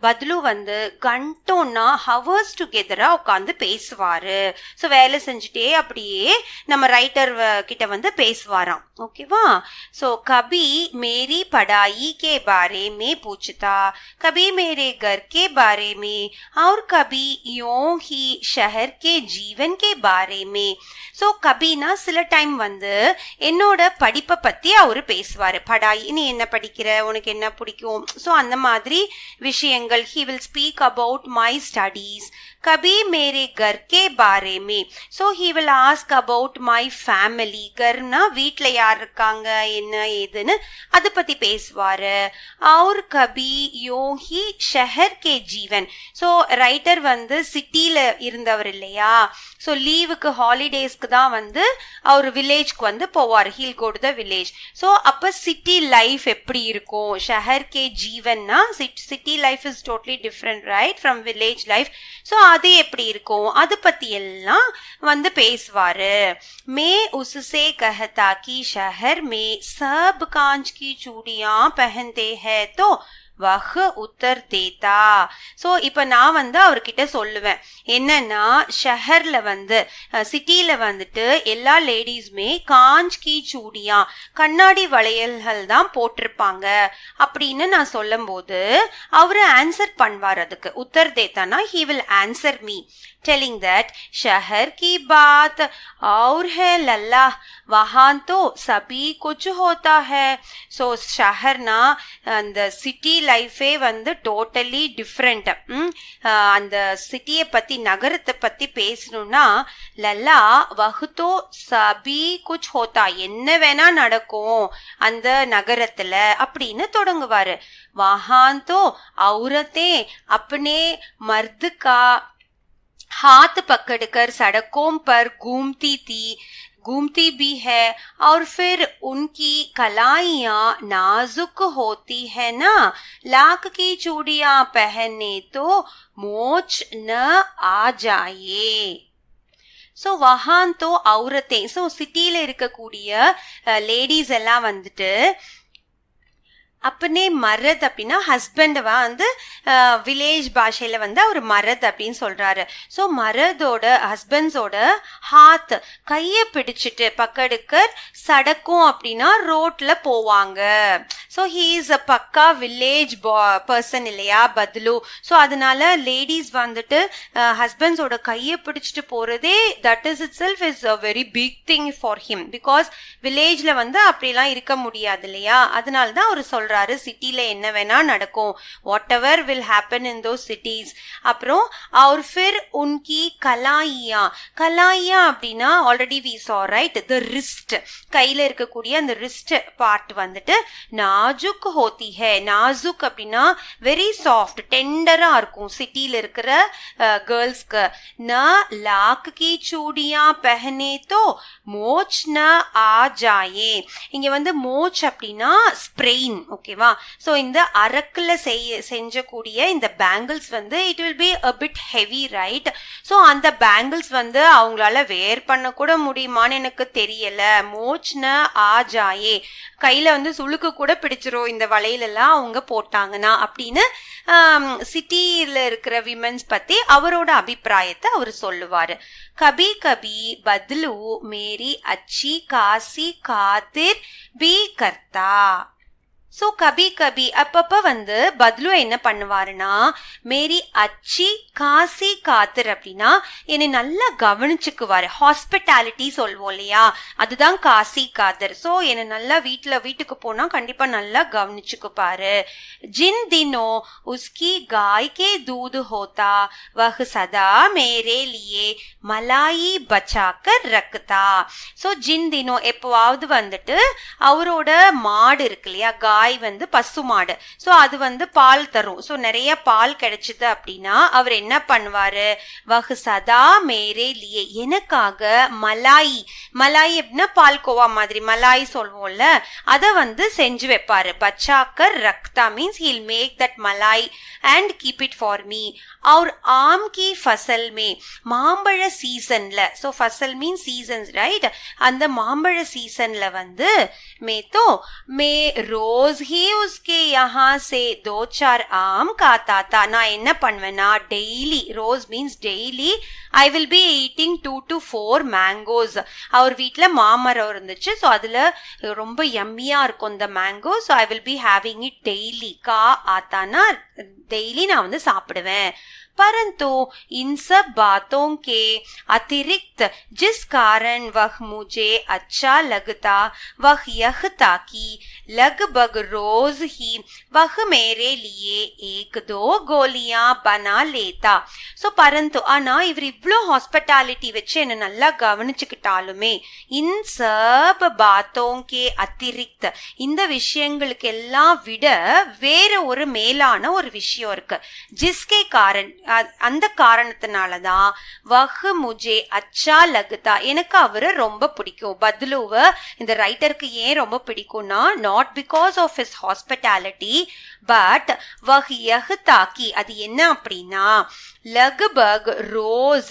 பதிலு வந்து கண்டோன்னா ஹவர்ஸ் டுகெதரா உட்காந்து பேசுவாரு. ஸோ வேலை செஞ்சுட்டே அப்படியே நம்ம ரைட்டர் கிட்ட வந்து பேசுவாராம். ஓகேவா. ஸோ கபி மேரி படாயி கே பாரே மே பூछता, कभी मेरे घर के बारे में और कभी यूं ही शहर के जीवन के बारे में. ஸோ கபினா சில டைம் வந்து என்னோட படிப்பை பத்தி அவரு பேசுவாரு. படாய், நீ என்ன படிக்கிற, உனக்கு என்ன பிடிக்கும், ஸோ அந்த மாதிரி விஷயங்கள். he will speak about my studies. कभी मेरे घर के बारे में, so he will ask about my family. घरना வீட்ல யார் இருக்காங்க என்ன ஏதுன்னு அதை பத்தி பேசுவாரு. और कभी यूं ही शहर के जीवन. ஸோ ரைட்டர் வந்து சிட்டில இருந்தவர் இல்லையா, ஸோ லீவுக்கு ஹாலிடேஸ்க்கு தான் வந்து வந்து அவர் வில்லேஜ்க்கு வந்து போவார். He'll go to the village. So அப்ப சிட்டி லைஃப் எப்படி இருக்கும்? ஷஹர் கே ஜீவன்னா city life is totally different right from village life. So அது எப்படி இருக்கும், அது பத்தி எல்லாம் வந்து பேசுவாரு. மே உஸ்ஸே கஹதா கி ஷஹர் மே சப் காஞ்ச் கி चूड़ियां पहनते हैं तो वह उत्तर देता. ஸோ இப்போ நான் வந்து அவர்கிட்ட சொல்லுவேன் என்னன்னா, ஷஹர்ல வந்து சிட்டியில வந்துட்டு எல்லா லேடிஸுமே காஞ்ச் கி சூடியா கண்ணாடி வளையல்கள் தான் போட்டிருப்பாங்க அப்படின்னு நான் சொல்லும் போது அவரு ஆன்சர் பண்ணுவார். அதுக்கு Uttar தேத்தானா he will answer me telling that शहर की बात और है लल्ला वहां तो सभी कुछ होता है. ஸோ ஷஹர்னா அந்த சிட்டி லைஃபே வந்து டோட்டலி டிஃப்ரெண்ட். அந்த சிட்டியை பத்தி நகரத்தை பத்தி பேசணும்னா லல்லா வஹுதோ சபி குச் ஹோத்தா என்ன வேணா நடக்கும் அந்த நகரத்துல அப்படின்னு தொடங்குவாரு. வஹான் தோ औरतें अपने मर्द का हाथ पकड़कर सड़कों पर घूमती भी है और फिर उनकी कलाइयां नाजुक होती है ना. लाख की चूड़ियां पहने तो मोच न आ जाए. ஸோ வஹான் தோ औरतें. ஸோ சிட்டியில இருக்கக்கூடிய லேடிஸ் எல்லாம் வந்துட்டு அப்பனே மரத் அப்படின்னா ஹஸ்பண்ட் வந்து வில்லேஜ் பாஷையில வந்து அவர் மரத் அப்படின்னு சொல்றாரு. ஸோ மரதோட ஹஸ்பண்ட்ஸோட ஹாத் கையை பிடிச்சிட்டு பக்கடுக்கர் சடக்கும் அப்படின்னா ரோட்ல போவாங்க. ஸோ ஹீ இஸ் அ பக்கா வில்லேஜ் பர்சன் இல்லையா பத்லு. ஸோ அதனால லேடிஸ் வந்துட்டு ஹஸ்பண்ட்ஸோட கையை பிடிச்சிட்டு போறதே that is itself is a very big thing for him. Because வில்லேஜ்ல வந்து அப்படிலாம் இருக்க முடியாது இல்லையா. அதனால தான் அவர் சொல்றாரு சிட்டில என்ன வேணா நடக்கும், whatever will happen in those cities. அப்புறம் और फिर उनकी कलाइयां. கலாயியா அப்படின்னா already we saw right the wrist, கையில இருக்கக்கூடிய அந்த ரிஸ்ட் பார்ட் வந்துட்டு நாஜுக் ஹோத்தி ஹே. நாஜுக் அப்படின்னா வெரி சாஃப்ட் டெண்டரா இருக்கும் சிட்டியில இருக்கிற கேர்ள்ஸ்க்கு. ந லாக் கி சூடியா பெஹனே தோ மோச் ந ஆ ஜாயே. இங்க வந்து மோச் அப்படின்னா ஸ்ப்ரெயின். ஓகேவா. ஸோ இந்த அரக்குல செஞ்சக்கூடிய இந்த பேங்கிள்ஸ் வந்து it will be a bit heavy right. So அந்த பேங்கிள்ஸ் வந்து அவங்களால வேர் பண்ண கூட முடியுமான்னு எனக்கு தெரியல. மோச்ன ஆஜாயே கையில வந்து சுளுக்கு கூட பிடிச்சிரும் இந்த வளையலெல்லாம் அவங்க போட்டாங்கன்னா அப்படின்னு சிட்டியில இருக்கிற விமென்ஸ் பத்தி அவரோட அபிப்பிராயத்தை அவர் சொல்லுவாரு. கபி கபி பத்லு மேரி அச்சி காசி காத்திர் பி கர்த்தா. ஸோ கபி கபி அப்பப்ப வந்து பத்லு என்ன பண்ணுவாருன்னா மேரி அச்சி காசி காத்திர் அப்படின்னா என்னை நல்லா கவனிச்சுக்குவாரு. ஹாஸ்பிட்டாலிட்டி சொல்வோம் இல்லையா, அதுதான் காசி காதர். ஸோ என்னை நல்லா வீட்டுக்கு போனா கண்டிப்பா நல்லா கவனிச்சுக்குப்பாரு. ஜின் தினோ உஸ்கி காய் கே தூது ஹோத்தா வஹ் சதா மேரே லியே மலாயி பச்சாக்கர் ரக்குதா. ஸோ ஜின் தினோ எப்போவாவது வந்துட்டு அவரோட மாடு இருக்கு இல்லையா, காய் வந்து பசு மாடு. ஸோ அது வந்து பால் தரும். ஸோ நிறைய பால் கிடைச்சது அப்படின்னா அவர் என்ன பண்ணுவாரு, வஹ் சதா மேரே லியே எனக்காக மலாயி. மலாயி அப்படின்னா பால்கோவா மாதிரி மலாய் சொல்வோம்ல, அதை வந்து செஞ்சு வைப்பாரு. பச்சாக்கர் ரக்தா means he'll make that malai and keep it for me. और आम की फसल में மாம்பழ சீசன்ல, ஸோ ஃபசல் மீன் சீசன்ஸ் ரைட், அந்த மாம்பழ சீசன்ல வந்து மே ரோஸ் ही उसके यहाँ से 2-4 आम खाता था. நான் என்ன பண்ணுவேன்னா டெய்லி, ரோஸ் means daily, I will be eating 2 to 4 mangoes. அவர் வீட்டில் மாமரம் இருந்துச்சு. ஸோ அதில் ரொம்ப யம்மியாக இருக்கும் இந்த mango. So I will be having it daily. கா ஆத்தானா டெய்லி நான் வந்து சாப்பிடுவேன். परंतु इन सब बातों के अतिरिक्त जिस कारण वह मुझे अच्छा लगता वह यह था कि लगभग रोज ही वह मेरे लिए 1-2 गोलियां बना लेता. सो परंतु आना इवर इव्लो हॉस्पिटैलिटी वच्चे என்ன நல்லா கவனிச்சுக்கிட்டாலுமே इन सब बातों के अतिरिक्त இந்த விஷயங்களுக்கு எல்லாம் விட வேற ஒரு மேலான ஒரு விஷயம் இருக்கு. जिसके कारण அந்த காரணத்தினாலதான் வஹ் முஜே அச்சா லகுதா, எனக்கு அவரை ரொம்ப பிடிக்கும். பத்லுவ இந்த ரைட்டருக்கு ஏன் ரொம்ப பிடிக்கும்னா, not because of his hospitality but வஹ் யஹ் தாக்கி, அது என்ன அப்படின்னா लगभग रोज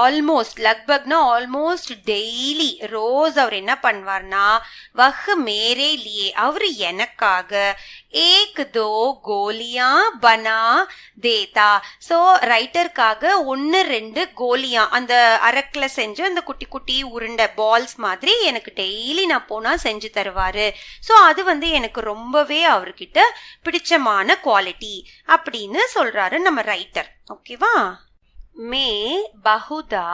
ஆல்மோஸ்ட் லக்பக்னா ஆல்மோஸ்ட் டெய்லி ரோஸ் அவர் என்ன பண்ணுவார்னா வஹ் மேரே லியே, அவரு எனக்காக ஏக் தோ கோலியா பனா தேதா. ஸோ ரைட்டருக்காக 1-2 கோலியா அந்த அரக்கில் செஞ்சு அந்த குட்டி குட்டி உருண்டை பால்ஸ் மாதிரி எனக்கு டெய்லி நான் போனா செஞ்சு தருவாரு. ஸோ அது எனக்கு ரொம்பவே அவர்கிட்ட பிடிச்சமான குவாலிட்டி அப்படின்னு சொல்றாரு நம்ம ரைட்டர். ஓகேவா? मैं बहुधा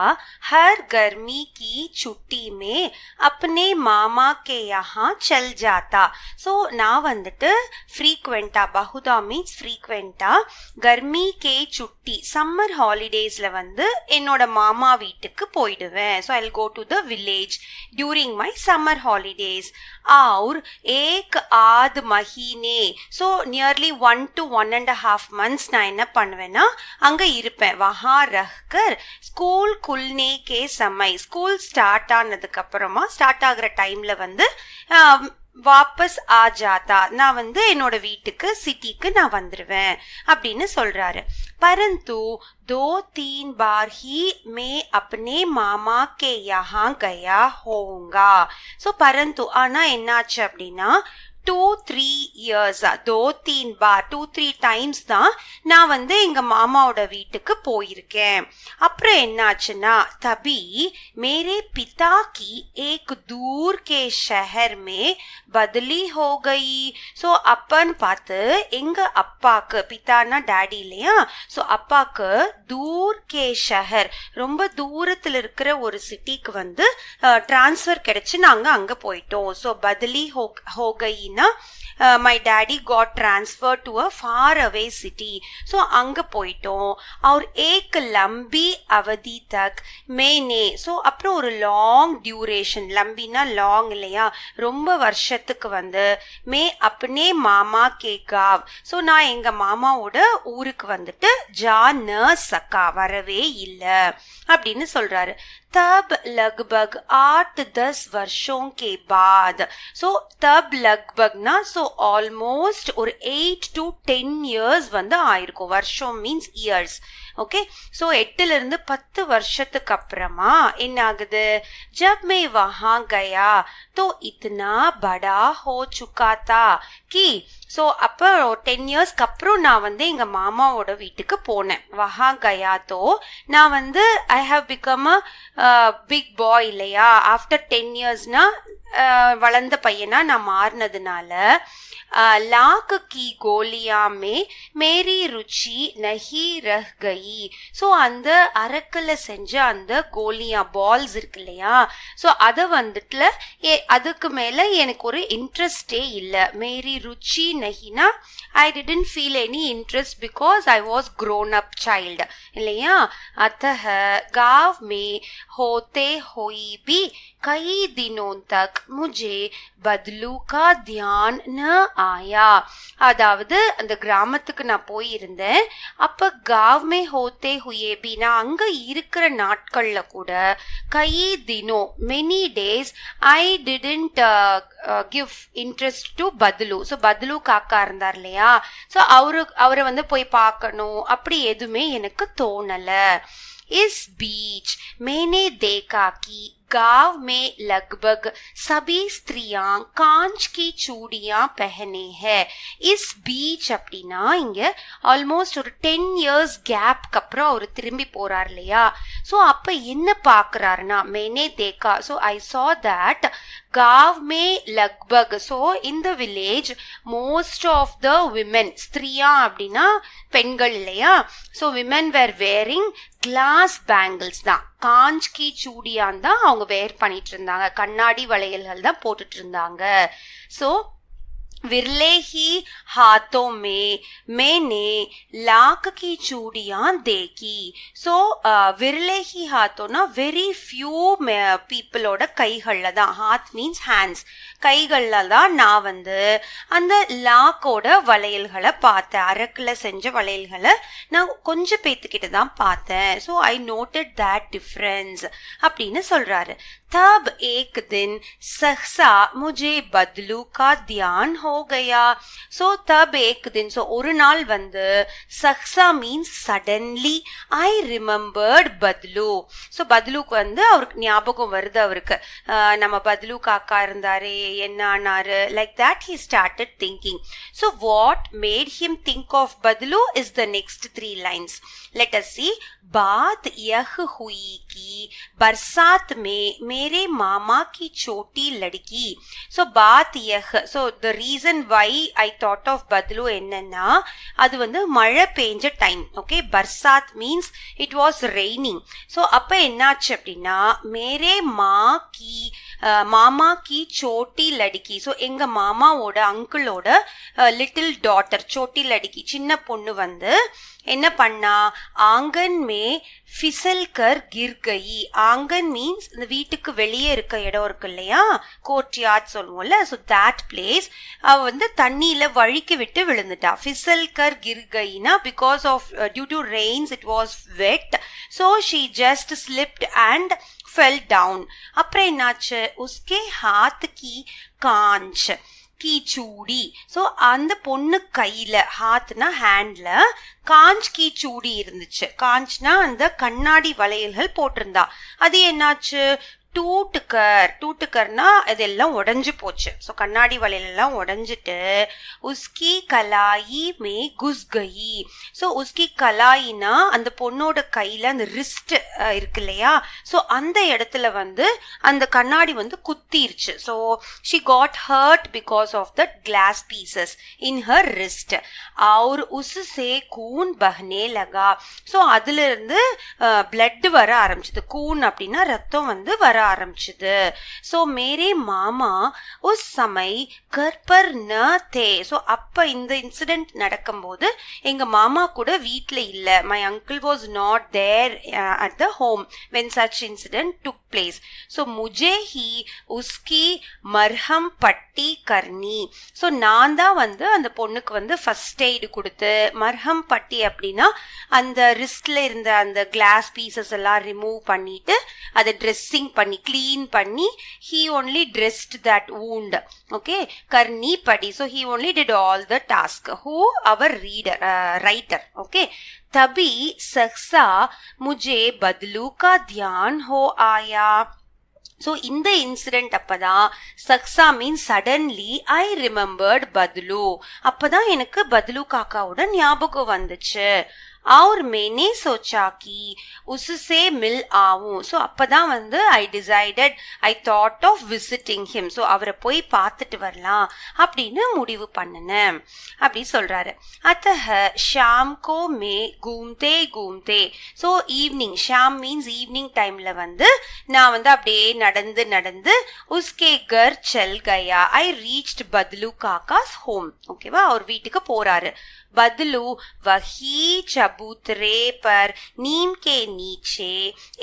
हर गर्मी की छुट्टी में अपने मामा के यहाँ चल जाता. ஸோ நான் ஃப்ரீக்வெண்டா, பகுதா மீன்ஸ் ஃப்ரீக்வெண்டா, கர்மி கே சுட்டி சம்மர் ஹாலிடேஸ்ல என்னோட மாமா வீட்டுக்கு போயிடுவேன். So I'll go to the village during my summer holidays. और एक आध महीने, ஸோ நியர்லி 1 to 1.5 months நான் என்ன பண்ணுவேன்னா அங்க இருப்பேன். வஹா ரஹ்கர் ஸ்கூல் குல்னே கே சமை, ஸ்கூல் ஸ்டார்ட் ஆனதுக்கு அப்புறமா ஸ்டார்ட் ஆகுற டைம்ல வாபஸ் ஆ ஜாத்தா, நான் என்னோட வீட்டுக்கு சிட்டிக்கு நான் வந்துருவேன் அப்படின்னு சொல்றாரு. परंतु 2-3 बार ही मैं अपने मामा के यहाँ गया होऊंगा. ஸோ परंतु ஆனா என்னாச்சு அப்படின்னா 2-3 years 2-3 बार 2-3 times தான் நான் எங்க மாமாவோட வீட்டுக்கு போயிருக்கேன். அப்புறம் என்னாச்சுன்னா தபி மேரே பிதா கி ஏக் தூர் கே ஷஹர் மே பதலி ஹோ கயி. ஸோ அப்பன்னு பார்த்து எங்க அப்பாக்கு, பிதானா டேடி இல்லையா, ஸோ அப்பாக்கு தூர் கே ஷஹர் ரொம்ப தூரத்துல இருக்கிற ஒரு சிட்டிக்கு டிரான்ஸ்ஃபர் கிடைச்சு நாங்க அங்க போயிட்டோம். ஸோ பதலி ஹோ கயின்னா my daddy got transferred to a far away city. so அங்க போயிட்டோம். और एक लंबी अवधि तक मैंने, so அப்புறம் ஒரு long duration, லம்பினா long இல்லையா, ரொம்ப வருஷத்துக்கு मैं अपने मामा के गाँव, so நான் எங்க மாமாவோட ஊருக்கு जा न सका, வரவே இல்லை அப்படின்னு சொல்றாரு. तब लगभग 8-10 वर्षों के बाद, so तब लगभग ना so almost ஒரு 8 to 10 years ஆயிருக்கும். வருஷம் மீன்ஸ் இயர்ஸ். ஓகே, ஸோ 8-10 வருஷத்துக்கு அப்புறமா என்ன ஆகுது, जब मैं वहां गया तो इतना बड़ा हो चुका था कि, ஸோ அப்போ 10 இயர்ஸ்க்கு அப்புறம் நான் எங்க மாமாவோட வீட்டுக்கு போனேன். வஹா கயா தோ நான் I have become a big boy இல்லையா, ஆஃப்டர் 10 இயர்ஸ்னா வளர்ந்த பையனா நான் மாறினதுனால लाख की गोलियां में मेरी रुचि नहीं रह गई. ஸோ அந்த அரக்கல செஞ்ச அந்த கோலியா பால்ஸ் இருக்கு இல்லையா, ஸோ அதை அதுக்கு மேல எனக்கு ஒரு இன்ட்ரெஸ்டே இல்லை. மேரி ருச்சி நஹினா I didn't feel any interest because I was grown up child இல்லையா. अतः गांव में होते हुए भी कई दिनों तक मुझे बदलू का ध्यान न आया. அதாவது அந்த கிராமத்துக்கு நான் போயிருந்தேன். அப்ப गांव में होते हुए भी நான் அங்க இருக்கிற நாட்கள்ல கூட கை தினோ many days I didn't give interest to Badlu. So Badlu காக்கா இருந்தார் இல்லையா, ஸோ அவரை போய் பார்க்கணும் அப்படி எதுவுமே எனக்கு தோணல. इस बीच मैंने देखा कि गांव में लगभग सभी स्त्रियां कांच की चूड़ियां पहने हैं. इस बीच அப்படின்னா இங்க ஆல்மோஸ்ட் ஒரு 10 இயர்ஸ் கேப்க்கு அப்புறம் அவர் திரும்பி போறார் இல்லையா. ஸோ அப்ப என்ன பாக்குறாருன்னா मैंने देखा, so I saw that गांव में लगभग, so in the village most of the women, ஸ்திரியா அப்படின்னா பெண்கள் இல்லையா, so women were wearing glass bangles தான், காஞ்ச் கி சூடியான் தான் அவங்க வேர் பண்ணிட்டு இருந்தாங்க, கண்ணாடி வளையல்கள் தான் போட்டுட்டு இருந்தாங்க. ஸோ विरले ही हाथों में मैंने लाख की चूड़ियां देखी. ஸோ விரலே ஹி ஹாத்தோனா வெரி ஃபியூ பீப்புளோட கைகள்ல தான், ஹாத் மீன்ஸ் ஹேண்ட்ஸ், கைகள்ல தான் நான் வந்து அந்த லாக்கோட வளையல்களை பார்த்தேன். அரக்கில் செஞ்ச வளையல்களை நான் கொஞ்சம் பேத்துக்கிட்ட தான் பார்த்தேன். So I noted that difference அப்படின்னு சொல்றாரு. तब एक दिन सहसा मुझे बदलू का ध्यान हो गया. सो तब एक दिन, सो ஒரு நாள் வந்து सहसा means suddenly I remembered Badlu. So பத்லுக்கு வந்து அவருக்கு ஞாபகம் வருது, அவருக்கு நம்ம பத்லு காக்கா இருந்தாரு, என்ன ஆனாரு, like that he started thinking. So what made him think of Badlu is the next 3 lines. Let us see. बात यह हुई कि बरसात में मेरे मामा की छोटी लड़की. सो बात यह, so the reason why I thought of Badlu என்னன்னா அது வந்து மழை பெஞ்ச டைம். ஓகே, பர்சாத் means it was raining. So அப்போ என்னாச்சு அப்படின்னா மேரே மாமா கி சோட்டி லடுக்கி. ஸோ எங்க மாமாவோட அங்கிளோட லிட்டில் டாட்டர் சோட்டி லடுக்கி, சின்ன பொண்ணு வந்து என்ன பண்ணா, ஆங்கன் மே ஃபிசல் கர் கிர் கயி. ஆங்கன் மீன்ஸ் இந்த வீட்டுக்கு வெளியே இருக்க இடம் இருக்கு இல்லையா, கோர்ட்யார்ட் சொல்லுவோம்ல. ஸோ தட் பிளேஸ் அவ வந்து தண்ணியில வழுக்கி விட்டு விழுந்துட்டா. ஃபிசல் கர் கிர் கயினா because of due to rains it was wet. So she just slipped and fell down. அப்புறம் என்னாச்சு, உஸ்கே ஹாத் கி காஞ்ச் கி சூடி. ஸோ அந்த பொண்ணு கையில, ஹாத்னா ஹேண்ட்ல, காஞ்ச் கி சூடி இருந்துச்சு. காஞ்ச்னா அந்த கண்ணாடி வளையல்கள் போட்டிருந்தா. அது என்னாச்சு, டூட்டுக்கர்னா இதெல்லாம் உடஞ்சு போச்சு. ஸோ கண்ணாடி வளையல் எல்லாம் உடஞ்சிட்டு உஸ்கி கலாயி மே குஸ் கயி. ஸோ உஸ்கி கலாயினா அந்த பொண்ணோட கையில அந்த ரிஸ்ட் இருக்கு இல்லையா, ஸோ அந்த இடத்துல வந்து அந்த கண்ணாடி வந்து குத்திருச்சு. So she got hurt because of the glass pieces in her wrist. और उससे खून बहने लगा. ஸோ அதுல இருந்து பிளட் வர ஆரம்பிச்சது. கூன் அப்படின்னா ரத்தம் வந்து வர ஆரம்பிச்சது. ஸோ மேரே மாமா உஸ் சமய் கர் பர் ந தே. ஸோ அப்ப இந்த இன்சிடென்ட் நடக்கும்போது எங்க மாமா கூட வீட்டில் இல்லை. My uncle was not there at the home when such incident took place. So முஜே ஹி உஸ்கி மர்ஹம் பட்டி கர்னி. ஸோ நான் தான் வந்து அந்த பொண்ணுக்கு வந்து ஃபர்ஸ்ட் எய்டு கொடுத்து, மர்ஹம் பட்டி அப்படின்னா அந்த ரிஸ்ட்ல இருந்த அந்த கிளாஸ் பீசஸ் எல்லாம் ரிமூவ் பண்ணிட்டு அதை ட்ரெஸ்ஸிங் பண்ணி கிளீன் பண்ணி he only dressed that wound. Okay, karni padi. So he only did all the task. Who? Our writer. Okay, तभी सहसा मुझे बदलू का ध्यान हो आया. ஸோ இந்த இன்சிடென்ட் அப்பதான், சக்ஸா மீன் சடன்லி ஐ ரிமெம்பர்ட் பத்லு. அப்பதான் எனக்கு பத்லு காக்காவோட ஞாபகம் வந்துச்சு. और मैंने सोचा कि उससे मिल आऊं. ஸோ அப்பதான் வந்து I decided, I thought of visiting him. So அவரை போய் பார்த்துட்டு வரலாம் அப்படின்னு முடிவு பண்ணினேன் அப்படி சொல்றாரு. அத்தஹ ஷாம் கோ மே கூம்தே கூம்தே. ஸோ ஈவினிங், ஷாம் மீன்ஸ் ஈவினிங் டைம்ல வந்து நான் வந்து அப்படியே நடந்து உஸ்கே கர் செல் கயா. ஐ ரீச்ட் பத்லு காக்காஸ் ஹோம். ஓகேவா, அவர் வீட்டுக்கு போறாரு. बदलू वही चबूतरे पर नीम के नीचे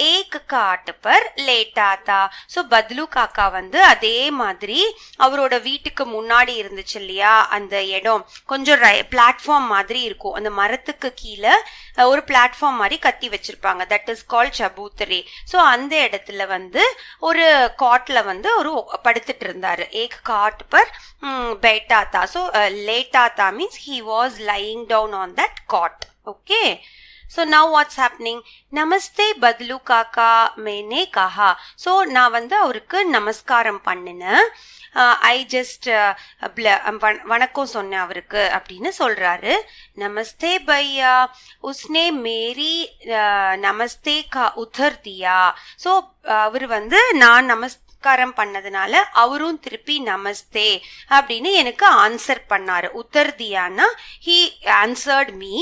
एक काट पर लेटा था. ஸோ பத்லு காக்கா வந்து அதே மாதிரி அவரோட வீட்டுக்கு முன்னாடி இருந்துச்சு இல்லையா, அந்த இடம் கொஞ்சம் பிளாட்ஃபார்ம் மாதிரி இருக்கும். அந்த மரத்துக்கு கீழே ஒரு பிளாட்ஃபார்ம் மாதிரி கட்டி வச்சிருப்பாங்க. தட் இஸ் கால்ட் சபூத்தரே. ஸோ அந்த இடத்துல வந்து ஒரு காட்ல வந்து ஒரு படுத்துட்டு இருந்தாரு. ஏக் காட் பர் बैठा था. So लेटा था means he was lying down on that cot. Okay, so now what's happening? நமஸ்தே பத்லு காக்கா मैंने कहा. so நான் வந்து அவருக்கு நமஸ்காரம் பண்ணினேன். ஐ ஜஸ்ட் வணக்கம் சொன்னேன் அவருக்கு அப்படின்னு சொல்றாரு. நமஸ்தே பையா, உஸ்னே மேரி நமஸ்தே கா உத்தர் தியா. ஸோ அவர் வந்து நான் நமஸ்காரம் பண்ணதுனால அவரும் திருப்பி நமஸ்தே அப்படின்னு எனக்கு ஆன்சர் பண்ணாரு. Uttar தியானா he answered me.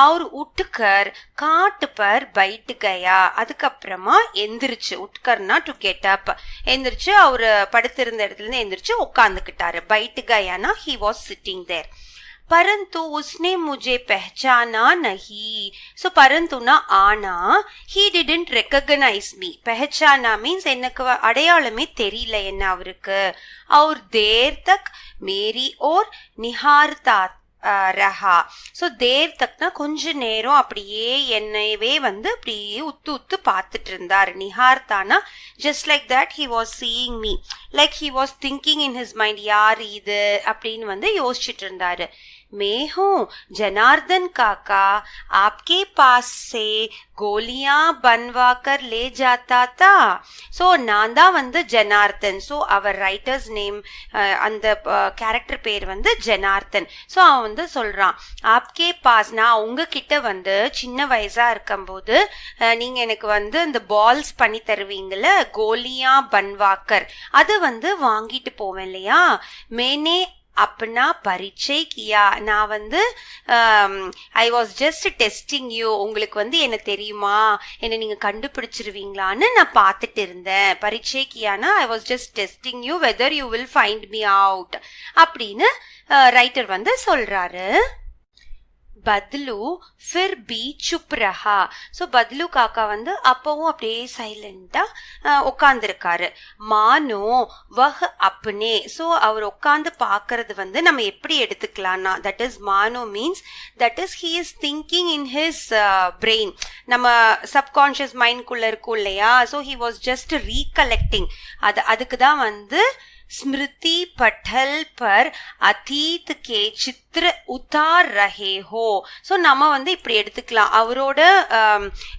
और उठकर काट पर बैठ गया. அதுக்கப்புறமா எந்திரிச்சு, உட்கர்னா டு கெட் அப், எந்திரிச்சு அவரு படுத்திருந்த இடத்துல இருந்து எந்திரிச்சு உட்காந்துக்கிட்டாரு. बैठ गया ना he was sitting there. परंतु उसने मुझे पहचाना नहीं. So परंतु ना आना, he didn't recognize me. पहचाना means எனக்கு அடையாளமே தெரியல என்ன அவருக்கு. और देर तक मेरी ओर निहारता रहा. So தேர் தக்னா கொஞ்ச நேரம் அப்படியே என்னையவே வந்து அப்படியே உத்து உத்து பார்த்துட்டு இருந்தார். நிஹார்த்தானா just like that he was seeing me, like he was thinking in his mind, யார் இது அப்படின்னு வந்து யோசிச்சுட்டு இருந்தாரு. मैं हूँ जनार्दन काका, आपके पास से गोलियां बनवा कर ले जाता था. सो நான் தான் வந்து ஜனார்தன். ஸோ அவர் ரைட்டர்ஸ் நேம், அந்த கேரக்டர் பேர் வந்து ஜனார்தன். ஸோ அவன் வந்து சொல்றான், ஆப்கே பாஸ், நான் உங்ககிட்ட வந்து சின்ன வயசா இருக்கும்போது நீங்க எனக்கு வந்து இந்த பால்ஸ் பண்ணி தருவீங்கல்ல, கோலியா பன்வாக்கர், அது வந்து வாங்கிட்டு போவேன் இல்லையா. மேனே अपना परिचय किया. நான் வந்து ஐ வாஸ் ஜஸ்ட் டெஸ்டிங் யூ, உங்களுக்கு வந்து என்ன தெரியுமா, என்ன நீங்க கண்டுபிடிச்சிருவீங்களான்னு நான் பார்த்துட்டு இருந்தேன். பரிச்சய் கியானா I was just testing you whether you will find me out அப்படின்னு ரைட்டர் வந்து சொல்றாரு. பத்லு ஃபிர் பி சுப் ரஹா. ஸோ பத்லு காக்கா வந்து அப்பவும் அப்படியே சைலண்டா உட்காந்துருக்காரு. மானோ வஹ் அப்னே. ஸோ அவர் உட்காந்து பார்க்கறது வந்து நம்ம எப்படி எடுத்துக்கலாம்னா, தட் இஸ் மானோ means that is he is thinking in his brain. நம்ம சப்கான்ஷியஸ் மைண்ட்குள்ள இருக்கும் இல்லையா. So he was just recollecting. அதுக்கு தான் வந்து स्मृति पटल पर अतीत के चित्र उतार रहे हो. ஸோ நம்ம வந்து இப்படி எடுத்துக்கலாம், அவரோட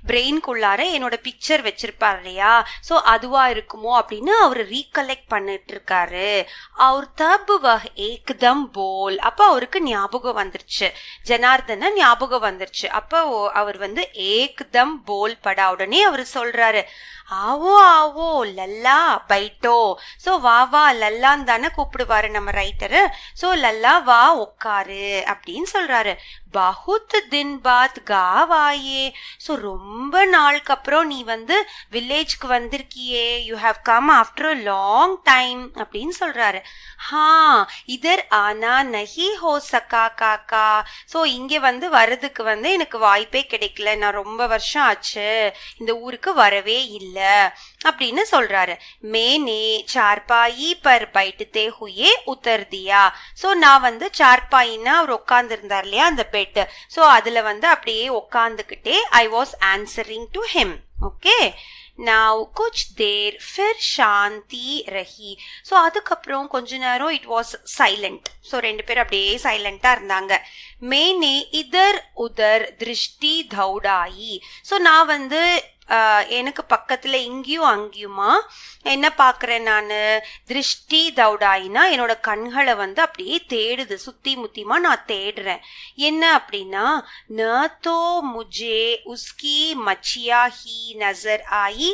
பிரெயின்குள்ளார என்னோட பிக்சர் வச்சிருப்பார் இல்லையா, ஸோ அதுவா இருக்குமோ அப்படின்னு அவர் ரீகலெக்ட் பண்ணிட்டு இருக்காரு. அவர் தப் வஹ் ஏக்தம் போல். அப்போ அவருக்கு ஞாபகம் வந்துருச்சு, ஜனார்தன ஞாபகம் வந்துருச்சு. அப்போ அவர் வந்து ஏக்தம் போல் படா, உடனே அவர் சொல்றாரு, ஆவோ ஆவோ லல்லா பைட்டோ. ஸோ வா வா, லல்லான்னு தானே கூப்பிடுவாரு நம்ம ரைட்டரு. ஸோ லல்லா வா உக்காரு அப்படின்னு சொல்றாரு. பகுத் தின் பாத் காவ் ஆயே. ஸோ ரொம்ப நாளுக்கு அப்புறம் நீ வந்து வில்லேஜ்க்கு வந்திருக்கியே, you have come after a long time அப்படின்னு சொல்றாரு. ஹா இதர் ஆனா நஹி ஹோ சக்கா காக்கா. ஸோ இங்க வந்து வர்றதுக்கு வந்து எனக்கு வாய்ப்பே கிடைக்கல, நான் ரொம்ப வருஷம் ஆச்சு இந்த ஊருக்கு வரவே இல்லை அப்படின்னு சொல்றாரு. மேனே சார்பாயி பர் பைட்டே ஹுயே உத்தர் தியா. ஸோ நான் வந்து சார்பாயின்னா அவர் உட்கார்ந்து இருந்தார் இல்லையா அந்த பெட், ஸோ அதுல வந்து அப்படியே உட்காந்துக்கிட்டே I was answering to him. Okay, now कुछ देर फिर शांति रही. ஸோ அதுக்கப்புறம் கொஞ்ச நேரம் இட் வாஸ் சைலண்ட். ஸோ ரெண்டு பேரும் அப்படியே சைலண்டா இருந்தாங்க. மேனே இதர் உதர் திருஷ்டி தௌடாயி. ஸோ நான் வந்து எனக்கு பக்கத்துல இங்கேயும் அங்கேயுமா என்ன பாக்குறேன் நானு, திருஷ்டி தௌடாயினா என்னோட கண்களை வந்து அப்படியே தேடுது, சுத்தி முத்திமா நான் தேடுறேன். என்ன அப்படின்னா, ந தோ முஜே உஸ்கி மச்சியா ஹி நசர் ஆயி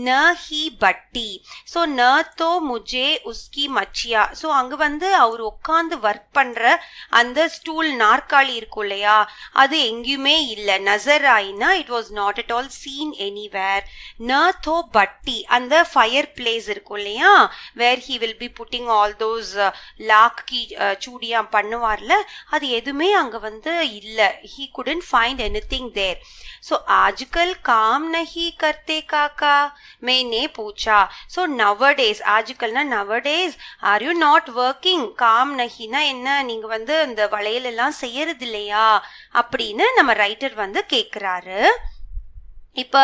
ந ஹி பட்டி. ஸோ ந தோ முஜே உஸ்கி மச்சியா. ஸோ அங்க வந்து அவர் உட்காந்து ஒர்க் பண்ற அந்த ஸ்டூல் நாற்காலி இருக்கும் இல்லையா, அது எங்கேயுமே இல்லை. நசர் ஆயினா it was not at all seen anywhere. ந தோ பட்டி, அந்த ஃபயர் பிளேஸ் இருக்கும் இல்லையா, where he will be putting all those log கி சூடியா பண்ணுவார்ல, அது எதுவுமே அங்க வந்து இல்ல. He couldn't find anything there. सो आजकल काम नहीं करते काका, मैंने पूछा. सो नवडेज, आजकल ना नवडेज आर यू नॉट वर्किंग. काम नहीं ना என்ன நீங்க வந்து இந்த வளையல் எல்லாம் செய்யறது இல்லையா அப்படின்னு நம்ம ரைட்டர் வந்து கேக்குறாரு. இப்ப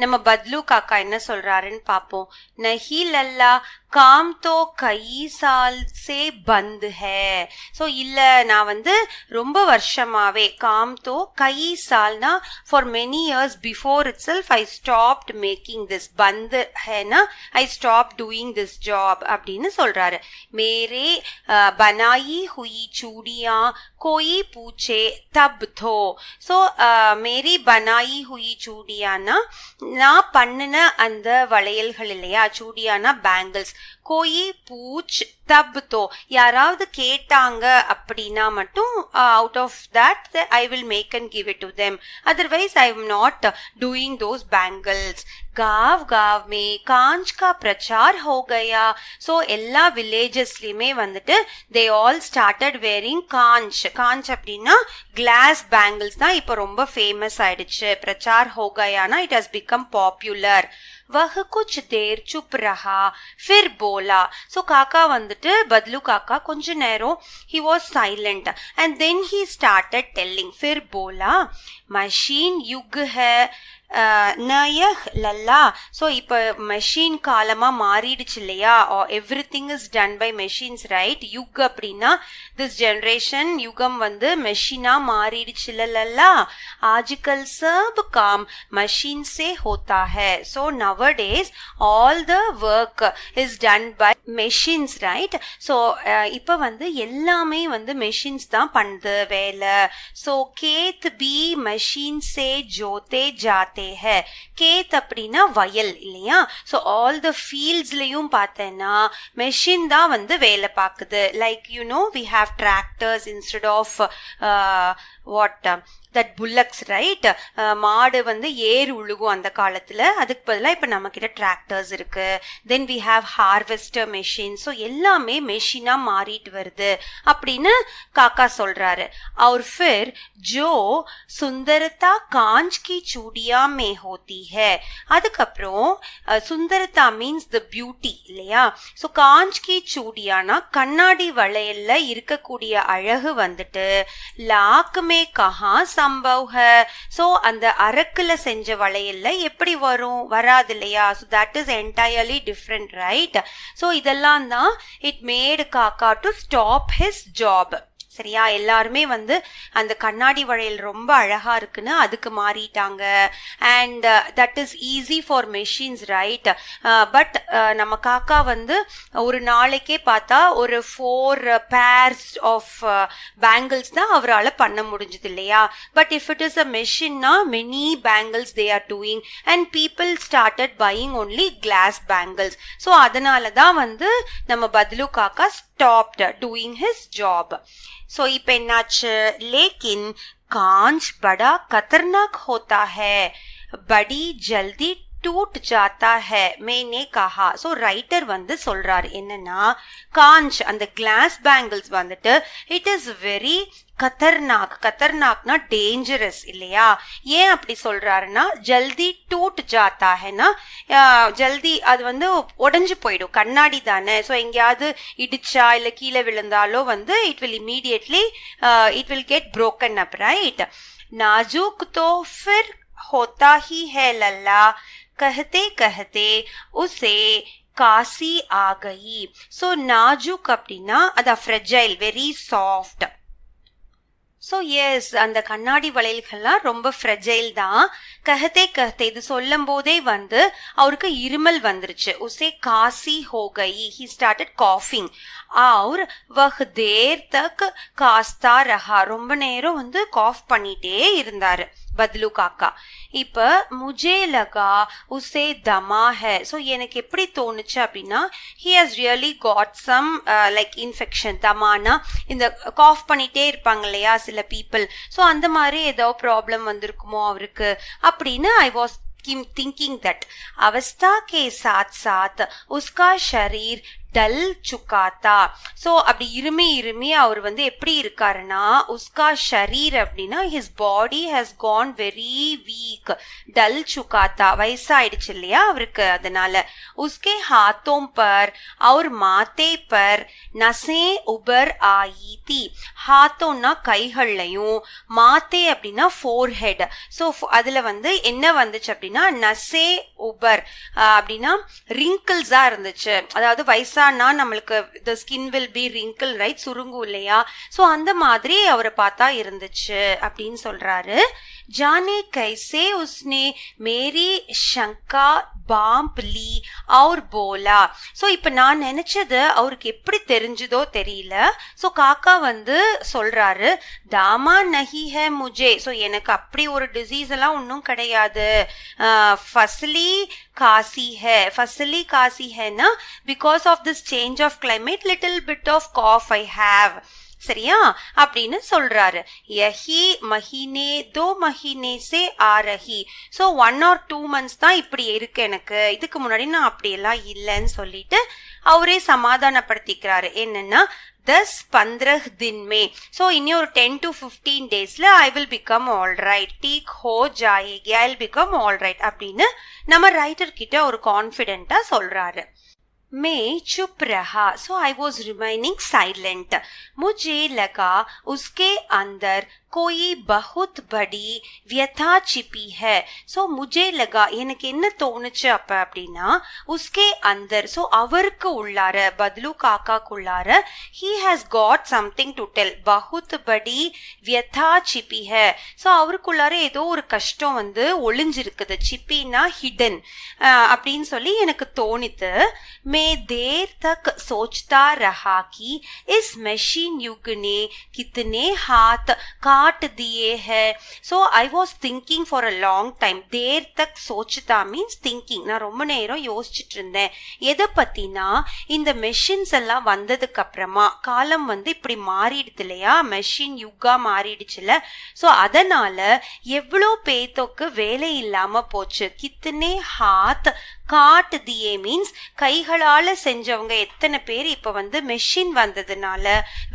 நம்ம பத்லு காக்கா என்ன சொல்றாருன்னு பாப்போம். நஹி லல்லா काम तो कई साल से बंद है. ஸோ இல்ல நான் வந்து ரொம்ப வருஷமாவே, காம் தோ கை சால்னா for many years before itself I stopped making this. பந்து ஹேனா I stop doing this job அப்படின்னு சொல்றாரு. மேரே பனாயி ஹுயி சூடியா கோயி பூச்சே தப் தோ. ஸோ மேரி பனாயி ஹுயி சூடியா சூடியானா நான் பண்ணின அந்த வளையல்கள் இல்லையா, சூடியானா பேங்கிள்ஸ். கோயி பூச் தப் தோ யாராவது கேட்டாங்க அப்படின்னா மட்டும் out of that I will make and give it to them. Otherwise I am not doing those bangles. गांव गांव में कांच का प्रचार हो गया. So எல்லா வில்லேஜஸ்லயுமே வந்துட்டு they all started wearing कांच. कांच அப்படின்னா glass bangles தான் இப்போ ரொம்ப ஃபேமஸ் ஆயிடுச்சு. प्रचार हो गया ना, it has become popular. वह कुछ देर चुप रहा फिर बोला. So काका வந்துட்டு बदलू काका கொஞ்ச நேரம் he was silent and then he started telling. फिर बोला मशीन युग है நயஹ் லல்லா. ஸோ இப்போ மெஷின் காலமாக மாறிடுச்சு இல்லையா, everything is done by machines right. யுக் அப்படின்னா திஸ் ஜென்ரேஷன், யுகம் வந்து மெஷினாக மாறிடுச்சு இல்லல்லா. ஆஜ்கல் சப் காம் மஷீன் சே ஹோத்தா ஹை. So nowadays all the work is done by machines right. So இப்போ வந்து எல்லாமே வந்து மெஷின்ஸ் தான் பண்ணுது வேலை. ஸோ கேத் பி மஷீன் சே ஜோத்தே ஜாத்தே है. கேத் அப்படின்னா வயல் இல்லையா. ஸோ ஆல் த ஃபீல்ட்ஸ்லையும் பார்த்தேன்னா மெஷின் தான் வந்து வேலை பார்க்குது. Like you know we have tractors instead of what that bullocks right. மாடு வந்து ஏர் உழுகும் அந்த காலத்துல, அதுக்கு பதிலாக இப்போ நம்ம கிட்ட டிராக்டர்ஸ் இருக்கு. Then we have harvester machine. So எல்லாமே மெஷினா மாறிட்டு வருது அப்படின்னு காக்கா சொல்றாரு. और फिर जो सुंदरता कांच की चूड़िया में होती है. அதுக்கப்புறம் சுந்தரதா மீன்ஸ் த பியூட்டி இல்லையா. ஸோ காஞ்ச் கி சூடியானா கண்ணாடி வளையல்ல இருக்கக்கூடிய அழகு வந்துட்டு லாக் மே கஹா சம்பவ் ஹை. ஸோ அந்த அரக்குல செஞ்ச வளையல்ல எப்படி வராது இல்லையா. So that is entirely different right. So இதெல்லாம் தான் இட் மேட் காக்கா டு ஸ்டாப் ஹிஸ் ஜாப். சரியா, எல்லாருமே வந்து அந்த கண்ணாடி வளையல் ரொம்ப அழகா இருக்குன்னு அதுக்கு மாறிட்டாங்க. And that is easy for machines right. But நம்ம காக்கா வந்து ஒரு நாளைக்கே பார்த்தா ஒரு 4 pairs ஆஃப் பேங்கிள்ஸ் தான் அவரால் பண்ண முடிஞ்சது இல்லையா. But if it is a மெஷின்னா many bangles they are doing and people started buying only glass bangles. So அதனால தான் வந்து நம்ம பத்லு காக்கா stopped doing his job. So இப்போ என்னாச்சு, लेकिन कांच बड़ा खतरनाक होता है, बड़ी जल्दी टूट जाता है, मैंने कहा. ஸோ ரைட்டர் வந்து சொல்றாரு என்னன்னா, காஞ்ச் அந்த கிளாஸ் பேங்கிள்ஸ் வந்துட்டு இட் இஸ் வெரி கத்தர்நாக். கத்தர்நாக்னா டேஞ்சரஸ் இல்லையா. ஏன் அப்படி சொல்றாருன்னா, ஜல்தி டூட் ஜாத்தா ஹைனா ஜல்தி அது வந்து உடஞ்சு போயிடும், கண்ணாடி தானே. ஸோ எங்கேயாவது இடிச்சா இல்லை கீழே விழுந்தாலோ வந்து it will immediately it will get broken up right. नाजुक तो फिर होता ही है लल्ला, कहते कहते उसे कासी आ गई. सो नाजुक அப்படின்னா அது fragile, very soft. So yes, அந்த கண்ணாடி வளையல்கள்லாம் ரொம்ப ஃப்ரெஜைல் தான். கஹத்தே கஹத்தே இது சொல்லும் போதே வந்து அவருக்கு இருமல் வந்துருச்சு. உசே காசி ஹோ கயி, ஹி ஸ்டார்டட் காஃபிங். और वह देर तक कास्ता रहा, ரொம்ப நேரம் வந்து காஃப் பண்ணிட்டே இருந்தாரு பத்லு காக்கா. இப்ப முஜே லகா உசே தமா ஹை. ஸோ எனக்கு எப்படி தோணுச்சு அப்படின்னா, he has really got some like infection. தமானா இந்த காஃப் பண்ணிட்டே இருப்பாங்க இல்லையா சில பீப்புள். ஸோ அந்த மாதிரி ஏதோ ப்ராப்ளம் வந்திருக்குமோ அவருக்கு அப்படின்னு ஐ வாஸ் thinking that अवस्था के साथ साथ उसका शरीर டல் சுக்காத்தா. ஸோ அப்படி இருமி இருமி அவர் வந்து எப்படி இருக்காருன்னா, உஸ்கா ஷரீர் அப்படின்னா his body has gone very weak. டல் சுக்காத்தா வயசாயிடுச்சு இல்லையா அவருக்கு, அதனால. உஸ்கே ஹாத்தோம் பர் और மாத்தே பர் நசே உபர் ஆயி தி. ஹாத்தோன்னா கைகள்லையும், மாத்தே அப்படின்னா ஃபோர்ஹெட். ஸோ அதுல வந்து என்ன வந்துச்சு அப்படின்னா, நசே உபர் அப்படின்னா ரிங்கிள்ஸா இருந்துச்சு. அதாவது வயசா நம்மளுக்கு the skin will be wrinkle right, சுருங்கும் இல்லையா. சோ அந்த மாதிரி அவரை பார்த்தா இருந்துச்சு அப்படின்னு சொல்றாரு. जाने कैसे उसने मेरी शंका பாம்ப் லீ और போலா. ஸோ இப்போ நான் நினைச்சது அவருக்கு எப்படி தெரிஞ்சதோ தெரியல. ஸோ காக்கா வந்து சொல்றாரு, தாமா நஹி ஹே முஜே. ஸோ எனக்கு அப்படி ஒரு டிசீஸ் எல்லாம் ஒன்றும் கிடையாது. ஃபஸ்லி காசி ஹே. ஃபஸ்லி காசி ஹேனா because of this change of climate little bit of cough I have. சரியா அப்படின்னு சொல்றாரு. யஹி மஹீனே 2 மஹீனே சே ஆ ரஹி. ஸோ 1 or 2 months தான் இப்படி இருக்கு எனக்கு, இதுக்கு முன்னாடி நான் அப்படியெல்லாம் இல்லைன்னு சொல்லிட்டு அவரே சமாதானப்படுத்திக்கிறாரு. என்னன்னா 10-15 दिन में, ஸோ இனி ஒரு 10 to 15 daysல I will become all right, டீக் ஹோ ஜாயேகி, I will become all right அப்படின்னு நம்ம ரைட்டர் கிட்ட ஒரு கான்ஃபிடென்ட்டா சொல்றாரு. मैं चुप रहा. सो आई वॉज रिमाइनिंग साइलेंट. मुझे लगा उसके अंदर कोई बहुत बड़ी व्यथा छिपी है. ஸோ முஜே லகா, எனக்கு என்ன தோணுச்சு அப்ப அப்படின்னா, உஸ்கே அந்தர், ஸோ அவருக்கு உள்ளார, Patlu காக்காக்குள்ளார, he has got something to tell. பஹுத் படி வியதா சிப்பி ஹே. ஸோ அவருக்குள்ளார ஏதோ ஒரு கஷ்டம் வந்து ஒளிஞ்சிருக்குது. சிப்பின்னா ஹிடன் அப்படின்னு சொல்லி எனக்கு தோணித்து. மே தேர் தக் சோச்தா ரஹா கி இஸ் மெஷின் युग ने कितने हाथ काट दिए है. so I was thinking for a long time. தேர் தக் சோச்தா மீன்ஸ் திங்கிங். நான் ரொம்ப நேரம் யோசிச்சுட்டு இருந்தேன். எதை பத்தினா, இந்த மெஷின்ஸ் எல்லாம் வந்ததுக்கு அப்புறமா காலம் வந்து இப்படி மாறிடுது இல்லையா, மெஷின் யுகா மாறிடுச்சுல. ஸோ அதனால எவ்வளோ பேத்தோக்கு வேலை இல்லாம போச்சு. கித்தனே ஹாத் காட் தியே மீன்ஸ் கைகளால செஞ்சவங்க எத்தனை பேர் இப்ப வந்து மெஷின் வந்ததுனால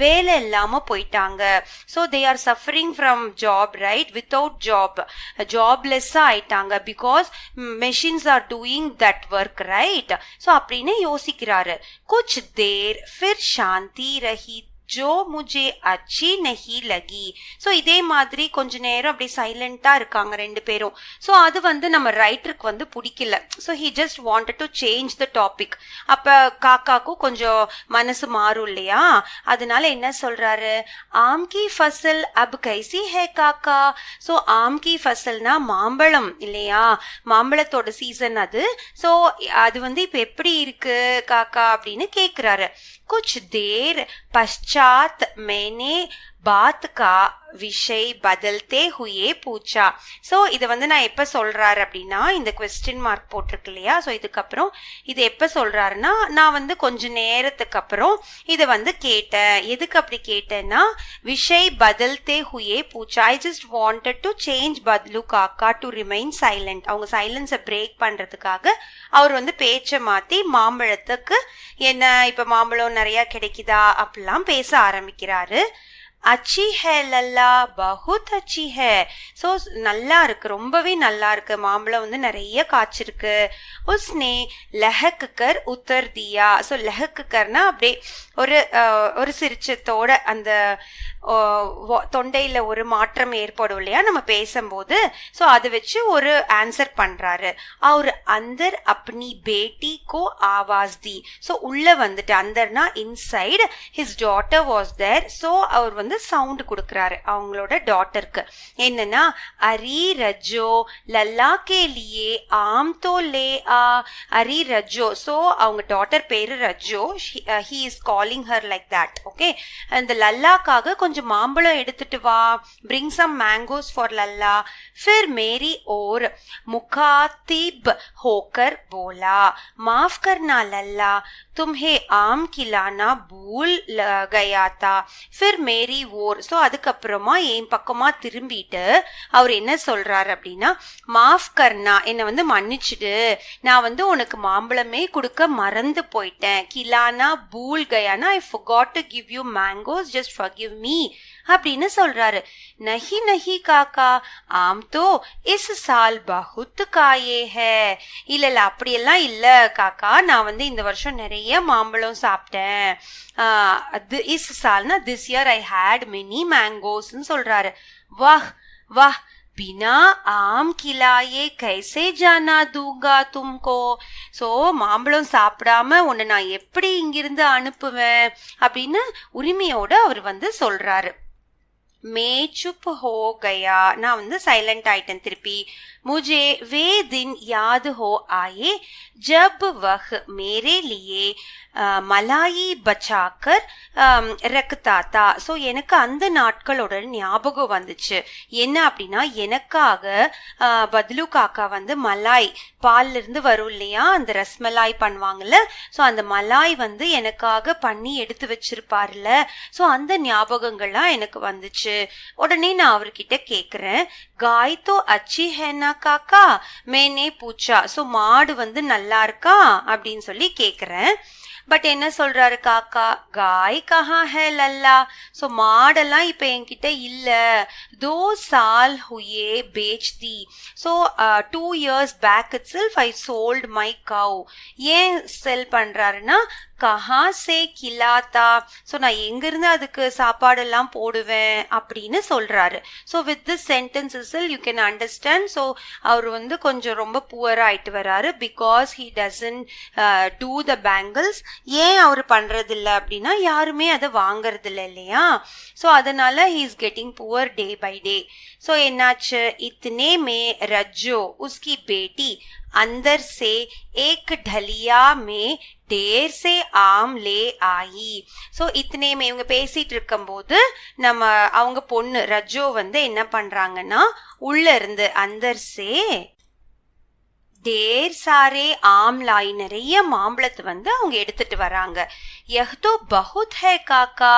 வேலை இல்லாம போயிட்டாங்க. So they are suffering from job, right, without job, ஜாப்லெஸ்ஸா ஆயிட்டாங்க. Because machines are doing that work, right. So அப்படின்னு யோசிக்கிறாரு. குச் தேர் ஃபிர் சாந்தி ரஹி ஜோ முஜே அச்சி நஹி லகி. ஸோ இதே மாதிரி கொஞ்ச நேரம் அப்படி சைலண்டா இருக்காங்க ரெண்டு பேரும். ஸோ அது வந்து நம்ம ரைட்டருக்கு வந்து பிடிக்கல. So he just wanted to change the topic. அப்ப காக்காக்கும் கொஞ்சம் மனசு மாறும் இல்லையா, அதனால என்ன சொல்றாரு, ஆம் கி ஃபசல் அப் கைசி ஹே காக்கா. ஸோ ஆம் கி ஃபசல்னா மாம்பழம் இல்லையா, மாம்பழத்தோட சீசன் அது. ஸோ அது வந்து இப்ப எப்படி இருக்கு காக்கா அப்படின்னு கேக்குறாரு. कुछ देर पश्चात मैंने बात का விஷய் பதல்தே ஹுயே பூச்சா. ஸோ இதை வந்து நான் எப்போ சொல்றாரு அப்படின்னா, இந்த கொஸ்டின் மார்க் போட்டிருக்கு இல்லையா, ஸோ இதுக்கப்புறம் இது எப்போ சொல்றாருன்னா, நான் வந்து கொஞ்ச நேரத்துக்கு அப்புறம் இதை வந்து கேட்டேன். எதுக்கு அப்படி கேட்டேன்னா, விஷய் பதல்தே ஹுயே பூச்சா, I just wanted to change Badlu காக்கா டு ரிமைன் சைலண்ட். அவங்க சைலன்ஸை பிரேக் பண்றதுக்காக அவர் வந்து பேச்சை மாத்தி மாம்பழத்துக்கு என்ன இப்ப மாம்பழம் நிறைய கிடைக்குதா அப்படிலாம் பேச ஆரம்பிக்கிறாரு. அச்சி ஹே லல்லா, பஹுத் அச்சி ஹே. ஸோ நல்லா இருக்கு, ரொம்பவே நல்லா இருக்கு, மாம்பழம் வந்து நிறைய காய்ச்சிருக்கு. உஸ்னே லஹக் கர் உத்தர் தியா. ஸோ லஹக் கர்னா அப்படியே ஒரு சிரிச்சத்தோட அந்த தொண்டையில ஒரு மாற்றம் ஏற்படும் இல்லையா நம்ம பேசும்போது. ஸோ அதை வச்சு ஒரு ஆன்சர் பண்றாரு. அவர் அந்தர் அப்னி பேட்டி கோ ஆவாஸ் தி. ஸோ உள்ள வந்துட்டு, அந்தர்னா inside, his daughter was there. So அவர் வந்து சவுண்ட் கொடுக்கறாரு அவங்களோட டாட்டருக்கு. என்னன்னா, அரி ரஜோ லல்லா கே லியே ஆம் தோ லே ஆ. அரி ரஜோ. ஸோ அவங்க டாட்டர் பேரு ரஜோ. He is calling her like that. Okay, அந்த லல்லாக்காக கொஞ்சம் மாம்பழம் எடுத்துட்டு வா, bring some mangoes for Lalla. फिर मेरी ओर मुखातिब होकर बोला, माफ करना लल्ला, तुम्हें आम खिलाना भूल गया था. फिर मेरी ओर. ஸோ அதுக்கப்புறமா என் பக்கமா திரும்பிட்டு அவர் என்ன சொல்றாரு அப்படின்னா, மாஃப் கர்னா, என்னை வந்து மன்னிச்சுடு, நான் வந்து உனக்கு மாம்பழமே கொடுக்க மறந்து போயிட்டேன். கிலானா பூல் கயானா, I forgot to give you mangoes, just forgive me அப்படின்னு சொல்றாரு. நஹி நஹி காக்கா, ஆம் தோ இஸ் சால் பஹுத் காயே ஹே. இல்ல அப்படியெல்லாம் இல்ல காக்கா, நான் வந்து இந்த வருஷம் நிறைய மாம்பழம் சாப்பிட்டேன். இஸ் சால்னா this year I had many மேங்கோஸ்ன்னு சொல்றாரு. வாஹ் வாஹ், बिना आम खिलाए कैसे जाना दूंगा तुमको. ஸோ மாம்பழம் சாப்பிடாம உன்னை நான் எப்படி இங்கிருந்து அனுப்புவேன் அப்படின்னு உரிமையோட அவர் வந்து சொல்றாரு. मैं चुप हो गया, நான் வந்து சைலண்ட் ஆயிட்டேன் திருப்பி. मुझे वे दिन याद हो आए जब वह मेरे लिए மலாயி பச்சாக்கர் ரக்தா தா. ஸோ எனக்கு அந்த நாட்களோட ஞாபகம் வந்துச்சு. என்ன அப்படின்னா, எனக்காக பத்லு காக்கா வந்து மலாய் பால்ல இருந்து வரும் இல்லையா, அந்த ரஸ்மலாய் பண்ணுவாங்கல்ல, ஸோ அந்த மலாய் வந்து எனக்காக பண்ணி எடுத்து வச்சிருப்பார்ல, ஸோ அந்த ஞாபகங்கள்லாம் எனக்கு வந்துச்சு. உடனே நான் அவர்கிட்ட கேக்குறேன், காய் தோ அச்சி ஹேனா காக்கா மேனே பூச்சா. ஸோ மாடு வந்து நல்லா இருக்கா அப்படின்னு சொல்லி கேக்குறேன். பட் என்ன சொல்றாரு காக்கா, காய் கஹா ஹே லல்லா. ஸோ மாடெல்லாம் இப்ப என்கிட்ட இல்ல. 2 साल हुए बेच दी. So 2 years back itself I sold my cow. ஏன் செல் பண்றாருன்னா, கஹா சே கிலாத்தா. ஸோ நான் எங்கிருந்து அதுக்கு சாப்பாடெல்லாம் போடுவேன் அப்படின்னு சொல்றாரு. So with this sentences you can understand. So அவர் வந்து கொஞ்சம் ரொம்ப புவர் ஆயிட்டு வராரு, because he doesn't do the bangles. ஏன் அவர் பண்றது இல்லை அப்படின்னா, யாருமே அதை வாங்கறது இல்லை இல்லையா. ஸோ அதனால he is getting poor day by day. So என்னாச்சு, இத்தனே மே ரஜ்ஜோ உஸ்கி பேட்டி अंदर से एक ढलिया में ढेर से आम ले आई. ஸோ இத்தனை இவங்க பேசிட்டு இருக்கும் போது நம்ம அவங்க பொண்ணு ரஜோ வந்து என்ன பண்றாங்கன்னா, உள்ள இருந்து அந்தர் சே டேர் சாரே ஆம் லாய், நிறைய மாம்பழத்தை வந்து அவங்க எடுத்துட்டு வராங்க. யஹ் தோ பஹுத் ஹே காக்கா,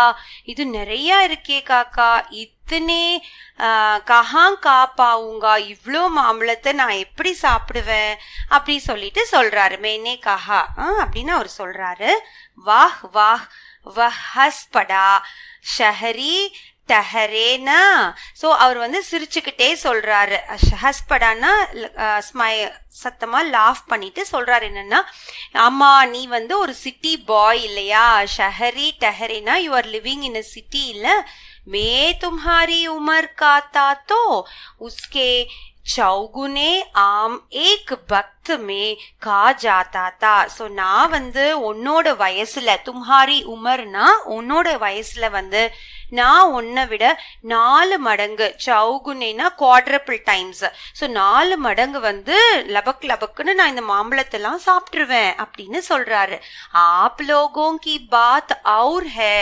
இது நிறைய இருக்கே காக்கா, இத்தனே கஹா கா பாவுங்கா, இவ்வளோ மாம்பழத்தை நான் எப்படி சாப்பிடுவேன் அப்படி சொல்லிட்டு சொல்றாரு. மேனே கஹா அப்படின்னு அவர் சொல்றாரு. வாஹ் வாஹ் வஹ் ஹஸ் படா ஷஹரி டஹரேனா. ஸோ அவர் வந்து சிரிச்சுக்கிட்டே சொல்றாரு. ஹஸ்படானா சத்தமா லாஃப் பண்ணிட்டு சொல்றாரு என்னன்னா, ஆமா நீ வந்து ஒரு சிட்டி பாய் இல்லையா, ஷஹரி டஹரேனா you are living in a city இல்ல, மே தும்ஹாரி உமர் கா தா தோ உஸ்கே चौगुने आम एक वक्त में खा जाता था. ஸோ நான் வந்து உன்னோட வயசுல, தும்ஹாரி உமர்னா உன்னோட வயசுல வந்து நான் உன்னை விட 4 மடங்கு, சவுகுனேனா குவாட்ரபிள் டைம்ஸ், ஸோ 4 மடங்கு வந்து லபக் லபக்குன்னு நான் இந்த மாம்பழத்தெல்லாம் சாப்பிட்டுருவேன் அப்படின்னு சொல்றாரு. ஆப் லோகோं की बात और है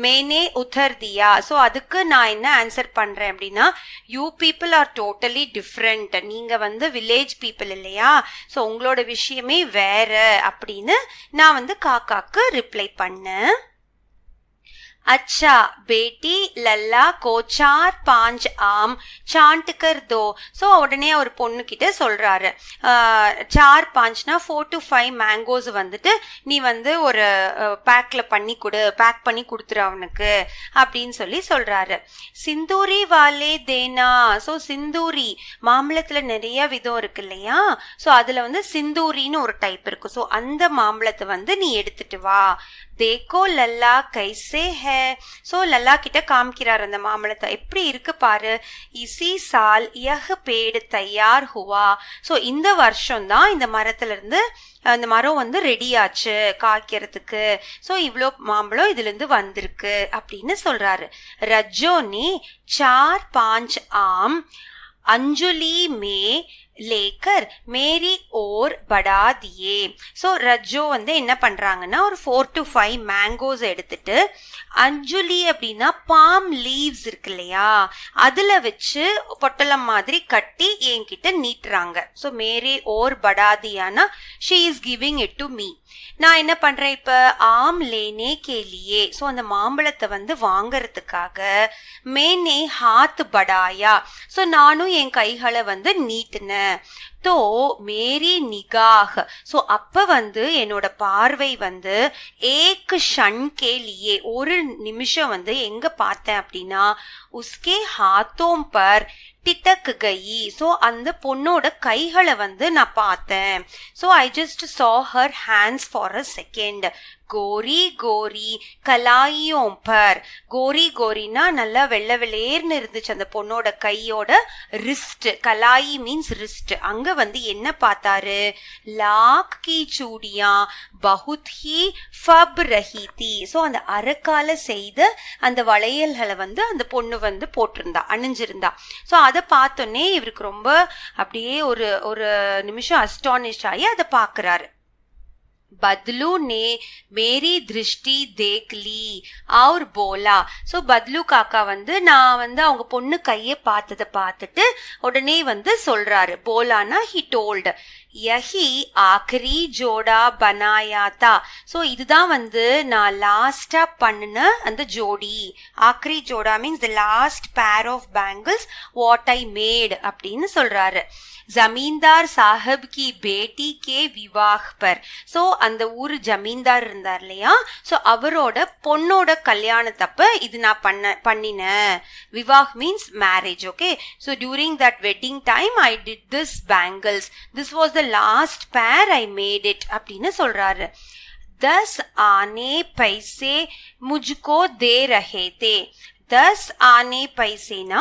मैंने उतर दिया. ஸோ அதுக்கு நான் என்ன ஆன்சர் பண்றேன் அப்படின்னா, you people are totally different, நீங்க வந்து வில்லேஜ் பீப்புள் இல்லையா, ஸோ உங்களோட விஷயமே வேற அப்படின்னு நான் வந்து காக்காக்கு ரிப்ளை பண்ணேன். अच्छा बेटी लल्ला को 4-5 आम चांट कर दो. ஸோ உடனே அவர் பொண்ணு கிட்ட சொல்றாரு, 4-5னா 4 to 5 மேங்கோஸ் வந்துட்டு நீ வந்து ஒரு பேக்ல பண்ணி கொடு, பேக் பண்ணி கொடுத்துரு அவனுக்கு அப்படின்னு சொல்லி சொல்றாரு. சிந்தூரி வாலே தேனா. ஸோ சிந்தூரி மாம்பழத்துல நிறைய விதம் இருக்கு இல்லையா, ஸோ அதுல வந்து சிந்தூரின்னு ஒரு டைப் இருக்கு. ஸோ அந்த மாம்பழத்தை வந்து நீ எடுத்துட்டு வா. தேக்கோ லல்லா கைசே ஹே. ஸோ லல்லா கிட்ட காமிக்கிறார் அந்த மாம்பழத்தை, எப்படி இருக்கு பாரு. இசி சால் யஹ் பேடு தயார் ஹுவா. ஸோ இந்த வருஷம் தான் இந்த மரத்துல இருந்து அந்த மரம் வந்து ரெடி ஆச்சு காய்க்கிறதுக்கு. ஸோ இவ்வளோ மாம்பழம் இதுல இருந்து வந்திருக்கு அப்படின்னு சொல்றாரு. ரஜோனி 4-5 ஆம் अंजुली में लेकर मेरी ओर बढ़ा दिए. ஸோ ரஜோ வந்து என்ன பண்றாங்கன்னா, ஒரு 4 to 5 மேங்கோஸ் எடுத்துட்டு அஞ்சுலி அப்படின்னா பாம் லீவ்ஸ் இருக்கு இல்லையா, அதுல வச்சு பொட்டலம் மாதிரி கட்டி என்கிட்ட நீட்டுறாங்க. ஸோ மேரி ஓர் படாதியானா she is giving it to me. நான் என்ன பண்றேன், இப்ப ஆம் லேனே கேலியே, ஸோ அந்த மாம்பழத்தை வந்து வாங்கறதுக்காக மேனே ஹாத் படாயா, ஸோ நானும் என் கைகளை வந்து நீட்டினேன். தோ மேரி நிகாஹ், ஸோ அப்ப வந்து என்னோட பார்வை வந்து ஏக் ஷன் கேலியே, ஒரு நிமிஷம் வந்து எங்க பார்த்தேன் அப்படின்னா, உஸ்கே ஹாத்தோம் பர் டிட்டக் கயி, ஸோ அந்த பொண்ணோட கைகளை வந்து நான் பார்த்தேன். So I just saw her hands for a second. கோரி கோரி கலாயியோம் பர். கோரி கோரினா நல்லா வெள்ளை வெள்ளேர்னு இருந்துச்சு அந்த பொண்ணோட கையோட ரிஸ்ட். கலாயி means wrist. அங்க வந்து என்ன பார்த்தாரு? லாக் கி சூடியா பகுத் he fap Rahi the. So அந்த அரைக்கால செய்த அந்த வளையல்களை வந்து அந்த பொண்ணு வந்து போட்டிருந்தா, அணிஞ்சிருந்தா. ஸோ அதை பார்த்தோன்னே இவருக்கு ரொம்ப அப்படியே ஒரு ஒரு நிமிஷம் அஸ்டானிஷ் ஆகி அதை பார்க்குறாரு. बदलू ने मेरी दृष्टि देख ली और बोला. ஸோ பத்லு காக்கா வந்து நான் வந்து அவங்க பொண்ணு கையை பார்த்ததை பார்த்துட்டு உடனே வந்து சொல்றாரு. போலானா ஹி டோல்டு, யஹி ஆக்ரி ஜோடா பனாயாத்தா. ஸோ இதுதான் வந்து நான் லாஸ்டா பண்ணின அந்த ஜோடி. ஆக்ரி ஜோடா means the last pair of bangles what I made அப்படின்னு சொல்றாரு. ஜமீன்தார் சாஹிப் கி பேட்டி கே விவாஹ் பர். ஸோ அந்த ஊர் ஜமீன்தார் இருந்தார் இல்லையா, ஸோ அவரோட பொண்ணோட கல்யாணத்தப்ப இது நான் பண்ணினேன். விவாஹ் means marriage. Okay, so during that wedding time I did this bangles. This was the last pair I made it அப்படின்னு சொல்றாரு. 10 आने पैसे मुझको दे रहे थे. 10 आने पैसेனா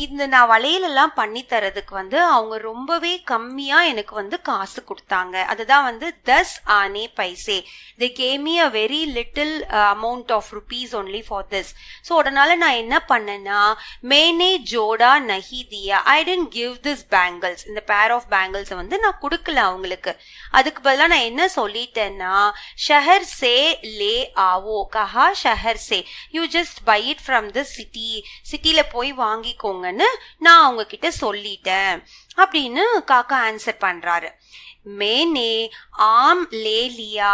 இந்த நான் வளையலெல்லாம் பண்ணி தரதுக்கு வந்து அவங்க ரொம்பவே கம்மியா எனக்கு வந்து காசு கொடுத்தாங்க. அதுதான் வந்து 10 आने पैसे. they gave me a very little amount of rupees only for this. So அதனால நான் என்ன பண்ணேன்னா, மேனே ஜோடா நஹி தியா, ஐ didn't give this bangles. இந்த பேர் ஆஃப் பேங்கிள்ஸ் வந்து நான் கொடுக்கல அவங்களுக்கு. அதுக்கு பதிலாக நான் என்ன சொல்லிட்டேன்னா, ஷஹர் சே லே ஆவோ கஹா, ஷஹர் சே you just buy it from the city. சிட்டில போய் வாங்கிக்கோங்கன்னு நான் அவங்க கிட்ட சொல்லிட்டேன் அப்படின்னு காக்கா ஆன்சர் பண்றாரு. मैंने आम ले लिया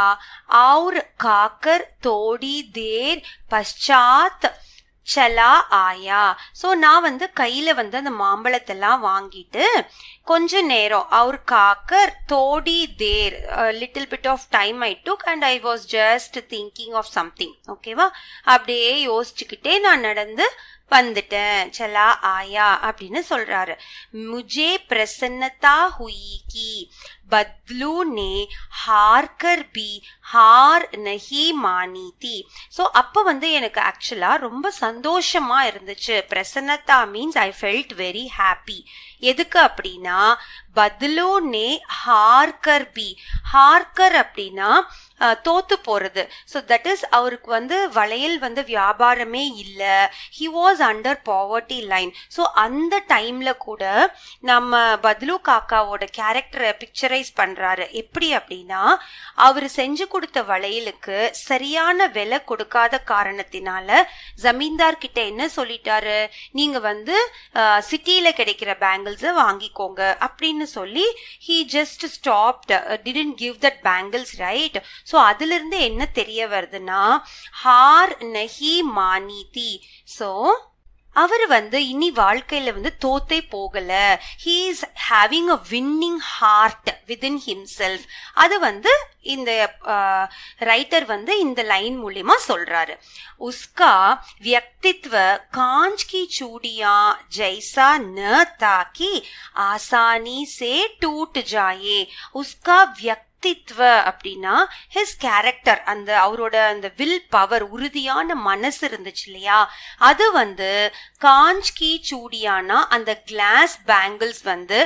और खाकर थोड़ी देर पश्चात சலா ஆயா. ஸோ நான் வந்து கையில வந்து அந்த மாம்பழத்தெல்லாம் வாங்கிட்டு கொஞ்ச நேரம் அவர் காக்கர் தோடி தேர் little bit of time I took and I was just thinking of something. ஓகேவா, அப்படியே யோசிச்சுக்கிட்டே நான் நடந்து வந்துட்டேன். சலா ஆயா அப்படின்னு சொல்றாரு. முஜே பிரசன்னதா ஹுயி கி बदलू ने हार कर भी हार नहीं मानी थी. ஸோ அப்போ வந்து எனக்கு ஆக்சுவலா ரொம்ப சந்தோஷமா இருந்துச்சு. பிரசன்னதா means I felt very happy. எதுக்கு அப்படின்னா, பத்லு நே ஹார்கர் பி. ஹார்கர் அப்படின்னா தோத்து போறது. ஸோ தட் இஸ் அவருக்கு வந்து வளையல் வந்து வியாபாரமே இல்லை. He was under poverty line. So அந்த டைம்ல கூட நம்ம பத்லு காக்காவோட கேரக்டரை பிக்சரைஸ் பண்றாரு. எப்படி அப்படின்னா, அவர் செஞ்சு கொடுத்த வளையலுக்கு சரியான விலை கொடுக்காத காரணத்தினால ஜமீன்தார் கிட்ட என்ன சொல்லிட்டாரு, நீங்க வந்து சிட்டியில கிடைக்கிற பேங்கிள்ஸை வாங்கிக்கோங்க அப்படின்னு சொல்லி he just stopped, didn't give that bangles, right? So அதுல இருந்து என்ன தெரிய வருதுன்னா, ஹார் நஹி மானிதி. ஸோ அவர் வந்து இனி வாழ்க்கையில வந்து தோத்தே போகல. he is having a winning heart within himself. அது வந்து இந்த ரைட்டர் வந்து இந்த லைன் மூலியமா சொல்றாரு. उसका व्यक्तित्व कांच की चूड़ियां जैसा न था कि आसानी से टूट जाए. उसका அப்படின்னா ஹிஸ் கேரக்டர், அந்த அவரோட அந்த வில் பவர், உறுதியான மனசு இருந்துச்சு இல்லையா, அது வந்து காஞ்ச் கி சூடியானா அந்த கிளாஸ் பேங்கிள்ஸ் வந்து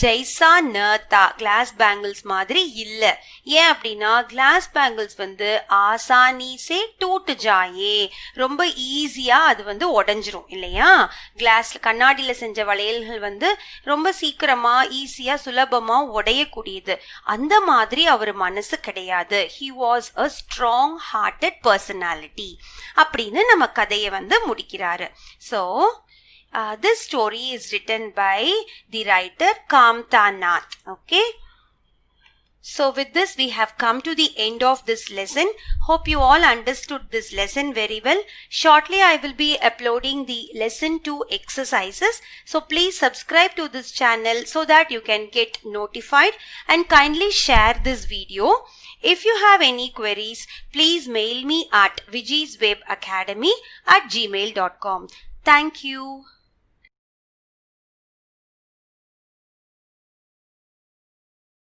ஜெய்சா நர்தா, கிளாஸ் பேங்கிள்ஸ் மாதிரி இல்ல. ஏன் அப்படின்னா, கிளாஸ் பேங்கிள்ஸ் வந்து ஆசானி சே டூட் ஜாயே, ரொம்ப ஈஸியா அது வந்து உடைஞ்சிரும் இல்லையா. கிளாஸ் கண்ணாடியில செஞ்ச வளையல்கள் வந்து ரொம்ப சீக்கிரமா ஈஸியா சுலபமா உடையக்கூடியது. அந்த மாதிரி அவர் மனசு கிடையாது. he was a strong hearted personality அப்படின்னு நம்ம கதையை வந்து முடிக்கிறாரு. So this story is written by the writer Kamta Nath. Okay, so with this we have come to the end of this lesson. Hope you all understood this lesson very well. Shortly I will be uploading the lesson 2 exercises, so please subscribe to this channel so that you can get notified, and kindly share this video. If you have any queries, please mail me at vijiswebacademy@gmail.com. Thank you.